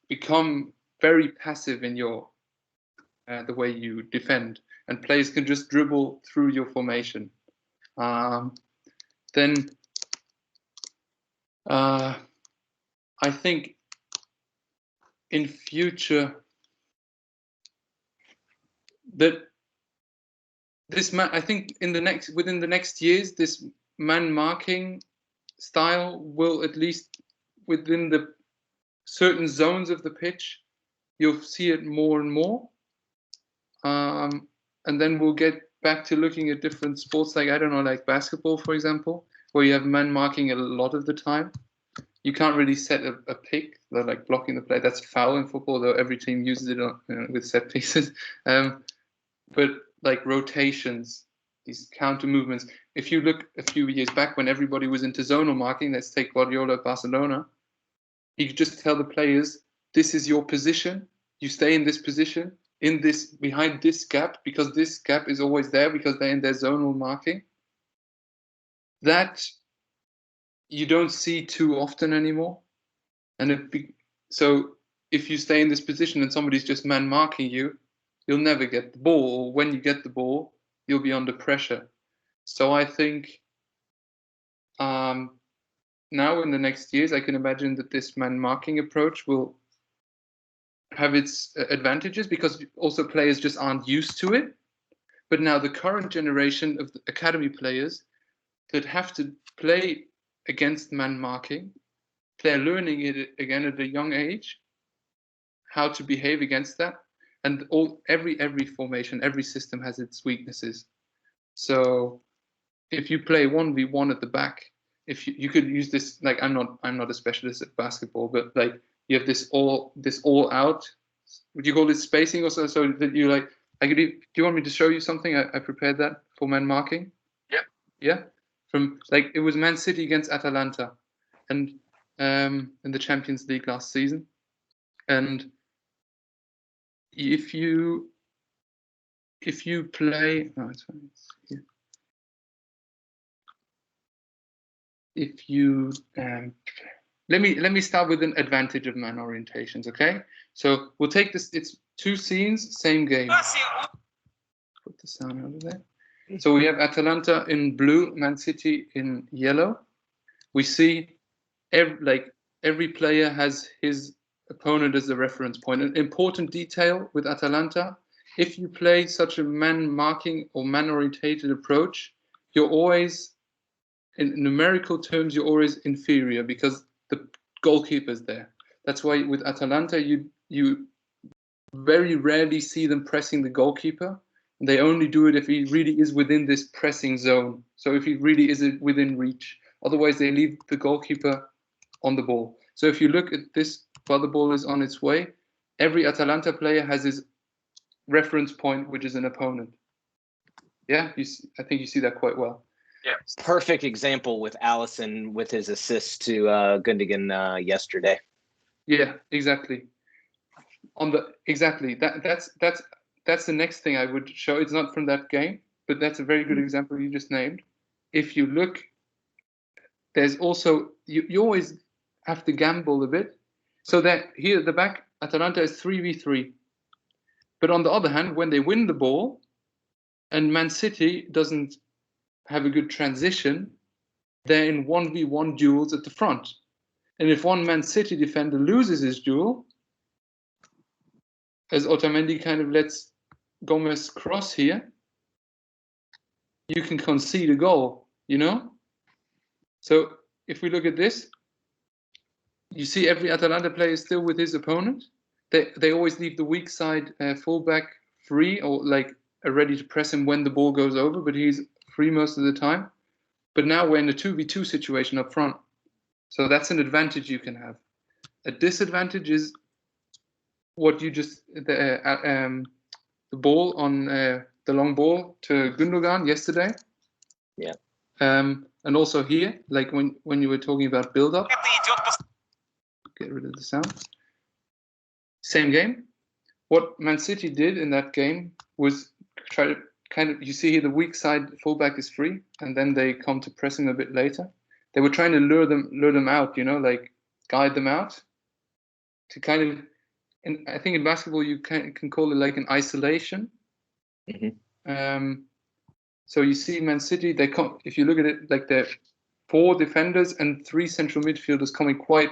become very passive in your the way you defend, and players can just dribble through your formation. Then I think in future that I think within the next years, this man marking style will, at least within the certain zones of the pitch, you'll see it more and more. And then we'll get back to looking at different sports, like, I don't know, like basketball, for example, where you have man marking a lot of the time. You can't really set a pick, like blocking the play. That's foul in football, though every team uses it with set pieces. But like rotations, these counter movements. If you look a few years back when everybody was into zonal marking, let's take Guardiola at Barcelona, he could just tell the players, this is your position. You stay in this position, behind this gap, because this gap is always there because they're in their zonal marking. That you don't see too often anymore. And so if you stay in this position and somebody's just man marking you, you'll never get the ball. Or when you get the ball, you'll be under pressure. So I think now in the next years, I can imagine that this man marking approach will have its advantages, because also players just aren't used to it. But now the current generation of the academy players that have to play against man marking, they're learning it again at a young age, how to behave against that. And every formation, every system has its weaknesses. So if you play 1v1 at the back, if you could use this, like, I'm not a specialist at basketball, but like you have this all out. Would you call it spacing or so? So that you do you want me to show you something? I prepared that for man marking. Yeah. Yeah. from like it was Man City against Atalanta, and in the Champions League last season, and if you play, oh, it's fine. It's here. If you let me start with an advantage of man orientations, okay? So we'll take this. It's two scenes, same game. Put the sound over there. So we have Atalanta in blue, Man City in yellow. We see every player has his opponent as the reference point. An important detail with Atalanta: if you play such a man marking or man orientated approach, you're always, in numerical terms, you're always inferior because the goalkeeper's there. That's why with Atalanta, you very rarely see them pressing the goalkeeper. They only do it if he really is within this pressing zone. So if he really is within reach. Otherwise, they leave the goalkeeper on the ball. So if you look at this while the ball is on its way, every Atalanta player has his reference point, which is an opponent. Yeah, I think you see that quite well. Yeah, perfect example with Allison with his assist to Gundogan yesterday. Yeah, exactly. That's the next thing I would show. It's not from that game, but that's a very good example you just named. If you look, there's also you always have to gamble a bit. So that here at the back, Atalanta is 3v3. But on the other hand, when they win the ball, and Man City doesn't have a good transition, they're in 1v1 duels at the front. And if one Man City defender loses his duel, as Otamendi kind of lets Gomez cross here, you can concede a goal, you know? So if we look at this, you see every Atalanta player is still with his opponent. They always leave the weak side fullback free, or like ready to press him when the ball goes over, but he's free most of the time. But now we're in a 2v2 situation up front. So that's an advantage you can have. A disadvantage is what you just, the ball on the long ball to Gundogan yesterday. Yeah. And also here, like when you were talking about build-up. Get rid of the sound. Same game. What Man City did in that game was try to kind of, you see here the weak side fullback is free, and then they come to press him a bit later. They were trying to lure them out, you know, like guide them out to kind of, and I think in basketball you can call it like an isolation. Mm-hmm. So you see Man City, they come, if you look at it, like they're 4 defenders and 3 central midfielders coming quite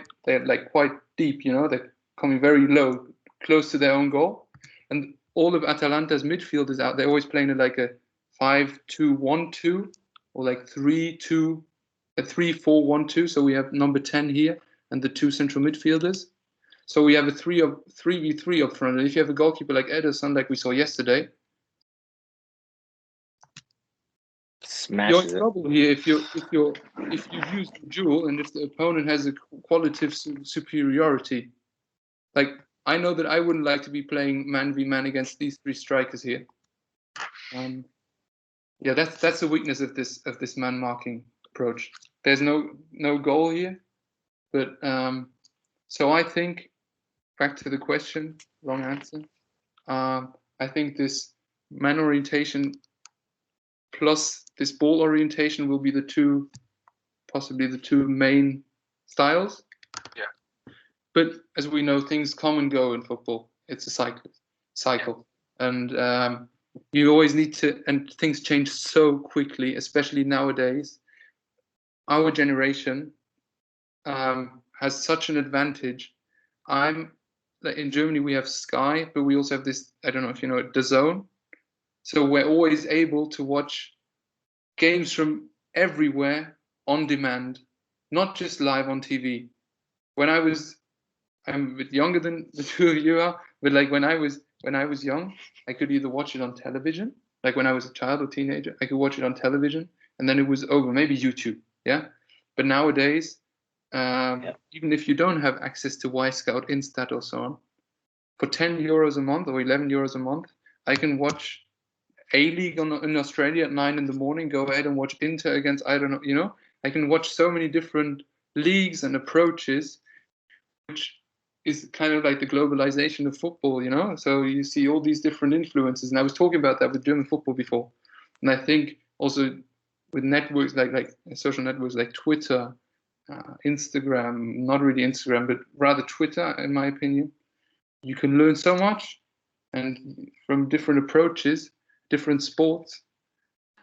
deep, you know, they're coming very low, close to their own goal. And all of Atalanta's midfield is out. They're always playing it like a 5-2-1-2 or like 3-4-1-2. So we have number 10 here and the 2 central midfielders. So we have a 3v3 up front. And if you have a goalkeeper like Ederson, like we saw yesterday, you're in trouble here if you use the duel and if the opponent has a qualitative superiority. Like, I know that I wouldn't like to be playing man v man against these 3 strikers here. Yeah, that's the weakness of this man marking approach. There's no goal here, but so I think, back to the question, wrong answer. I think this man orientation plus this ball orientation will be possibly the two main styles. Yeah. But as we know, things come and go in football. It's a cycle. And you always need to, and things change so quickly, especially nowadays. Our generation has such an advantage. In Germany, we have Sky, but we also have this, I don't know if you know it, DAZN. So we're always able to watch games from everywhere on demand, not just live on TV. I'm a bit younger than the 2 of you are, but like when I was young, I could either watch it on television, like when I was a child or teenager, I could watch it on television, and then it was over. Maybe YouTube, yeah. But nowadays, even if you don't have access to Scout, Instat, or so on, for €10 a month or €11 a month, I can watch A-League in Australia at 9 in the morning, go ahead and watch Inter against, I don't know, you know, I can watch so many different leagues and approaches, which is kind of like the globalization of football, you know. So you see all these different influences, and I was talking about that with German football before, and I think also with networks like social networks like Twitter, Instagram, not really Instagram, but rather Twitter, in my opinion, you can learn so much, and from different approaches, different sports,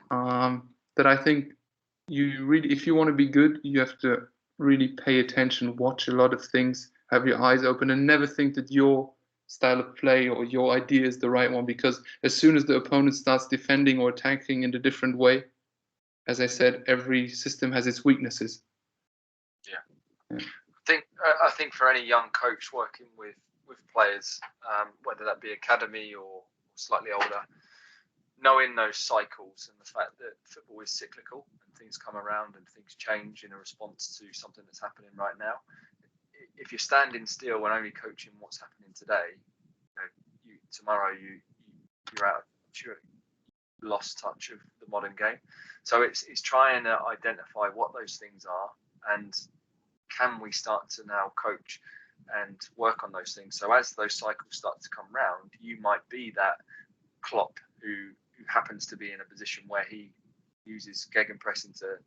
that I think you really, if you want to be good, you have to really pay attention, watch a lot of things, have your eyes open, and never think that your style of play or your idea is the right one, because as soon as the opponent starts defending or attacking in a different way, as I said, every system has its weaknesses. Yeah. I think for any young coach working with players, whether that be academy or slightly older, knowing those cycles and the fact that football is cyclical and things come around and things change in a response to something that's happening right now. If you're standing still and only coaching what's happening today, tomorrow you're out, you're lost touch of the modern game. So it's trying to identify what those things are, and can we start to now coach and work on those things. So as those cycles start to come round, you might be that Klopp who happens to be in a position where he uses gegenpressing to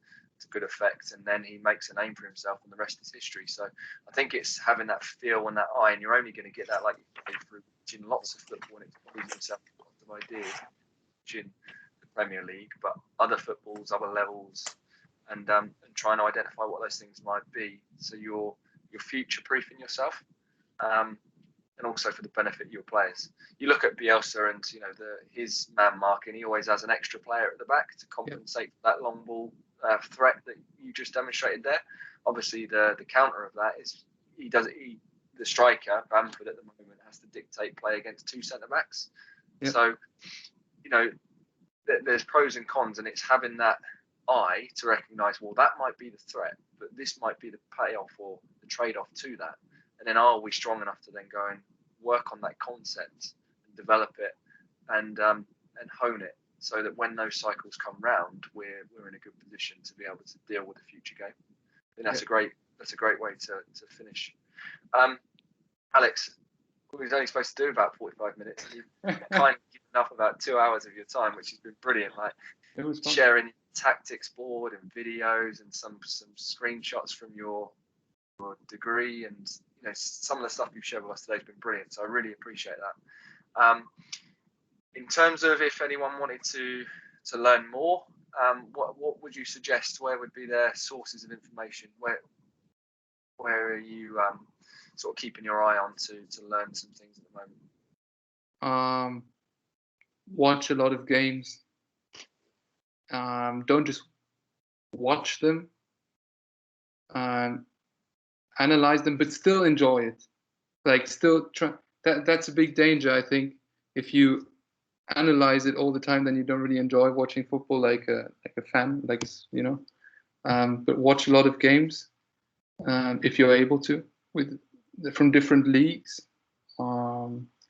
good effect, and then he makes a name for himself, and the rest is history. So I think it's having that feel and that eye, and you're only going to get that, like you say, through watching lots of football and exposing yourself to lots of ideas, watching the Premier League, but other footballs, other levels, and trying to identify what those things might be. So you're future-proofing yourself, and also for the benefit of your players. You look at Bielsa and his man marking. He always has an extra player at the back to compensate for that long ball threat that you just demonstrated there. Obviously, the counter of that is the striker Bamford at the moment has to dictate play against two centre backs. Yep. So there's pros and cons, and it's having that eye to recognise, well, that might be the threat, but this might be the payoff or the trade-off to that. And then are we strong enough to then go and work on that concept and develop it and hone it, so that when those cycles come round, we're in a good position to be able to deal with the future game. I think that's a great way to finish. Alex, we was only supposed to do about 45 minutes. And you've kind of given up about 2 hours of your time, which has been brilliant. Like sharing tactics board and videos and some screenshots from your degree, and some of the stuff you've shared with us today has been brilliant. So I really appreciate that. In terms of if anyone wanted to learn more, what would you suggest? Where would be their sources of information? Where are you sort of keeping your eye on to learn some things at the moment? Watch a lot of games. Don't just watch them. Analyze them, but still enjoy it. Like still try. That's a big danger, I think. If you analyze it all the time, then you don't really enjoy watching football like a fan, but watch a lot of games if you're able to, from different leagues.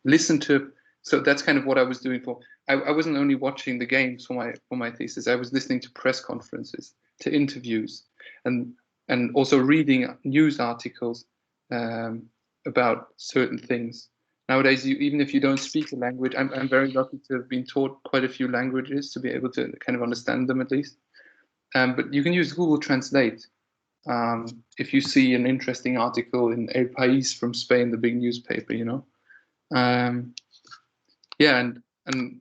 Listen to. So that's kind of what I was doing I wasn't only watching the games for my thesis. I was listening to press conferences, to interviews, and also reading news articles about certain things. Nowadays, even if you don't speak a language, I'm very lucky to have been taught quite a few languages to be able to kind of understand them at least. But you can use Google Translate. If you see an interesting article in El País from Spain, the big newspaper, and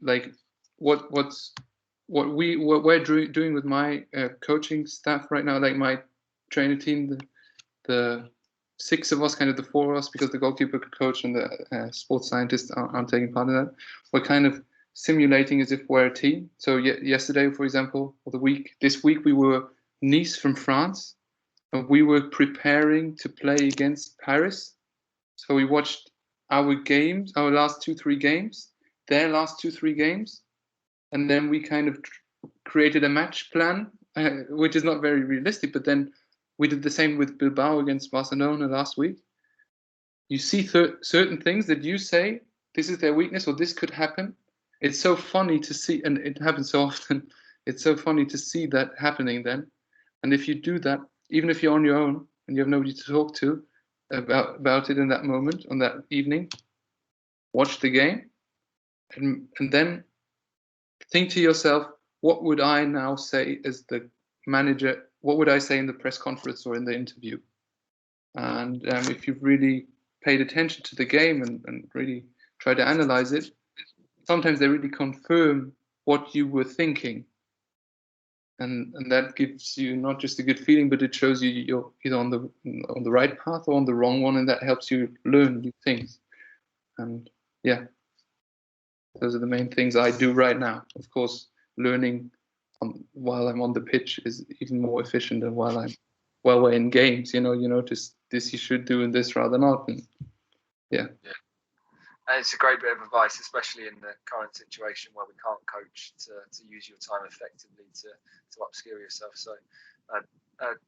like what we're doing with my coaching staff right now, like my trainer team, the 6 of us, kind of the 4 of us, because the goalkeeper coach and the sports scientist aren't taking part in that. We're kind of simulating as if we're a team. So yesterday, for example, or this week we were Nice from France, and we were preparing to play against Paris. So we watched our games, our last 2-3 games, their last 2-3 games, and then we kind of created a match plan, which is not very realistic, but then we did the same with Bilbao against Barcelona last week. You see certain things that you say, this is their weakness, or this could happen. it's so funny to see, and it happens so often. It's so funny to see that happening then. And if you do that, even if you're on your own and you have nobody to talk to about it in that moment, on that evening, watch the game, and then think to yourself, what would I now say as the manager? What would I say in the press conference or in the interview? And if you've really paid attention to the game and really tried to analyze it, sometimes they really confirm what you were thinking. And that gives you not just a good feeling, but it shows you you're either on the right path or on the wrong one, and that helps you learn new things. And yeah, those are the main things I do right now. Of course, learning while I'm on the pitch is even more efficient than while we're in games. You notice this you should do and this rather not. And yeah. And it's a great bit of advice, especially in the current situation where we can't coach, to use your time effectively to upskill yourself. So,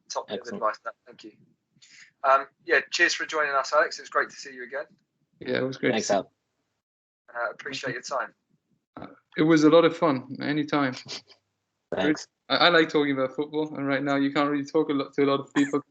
top bit of advice. Thank you. Yeah, cheers for joining us, Alex. It's great to see you again. Yeah, it was great. Thanks, Al. Appreciate your time. It was a lot of fun. Anytime. Thanks. I like talking about football, and right now you can't really talk to a lot of people.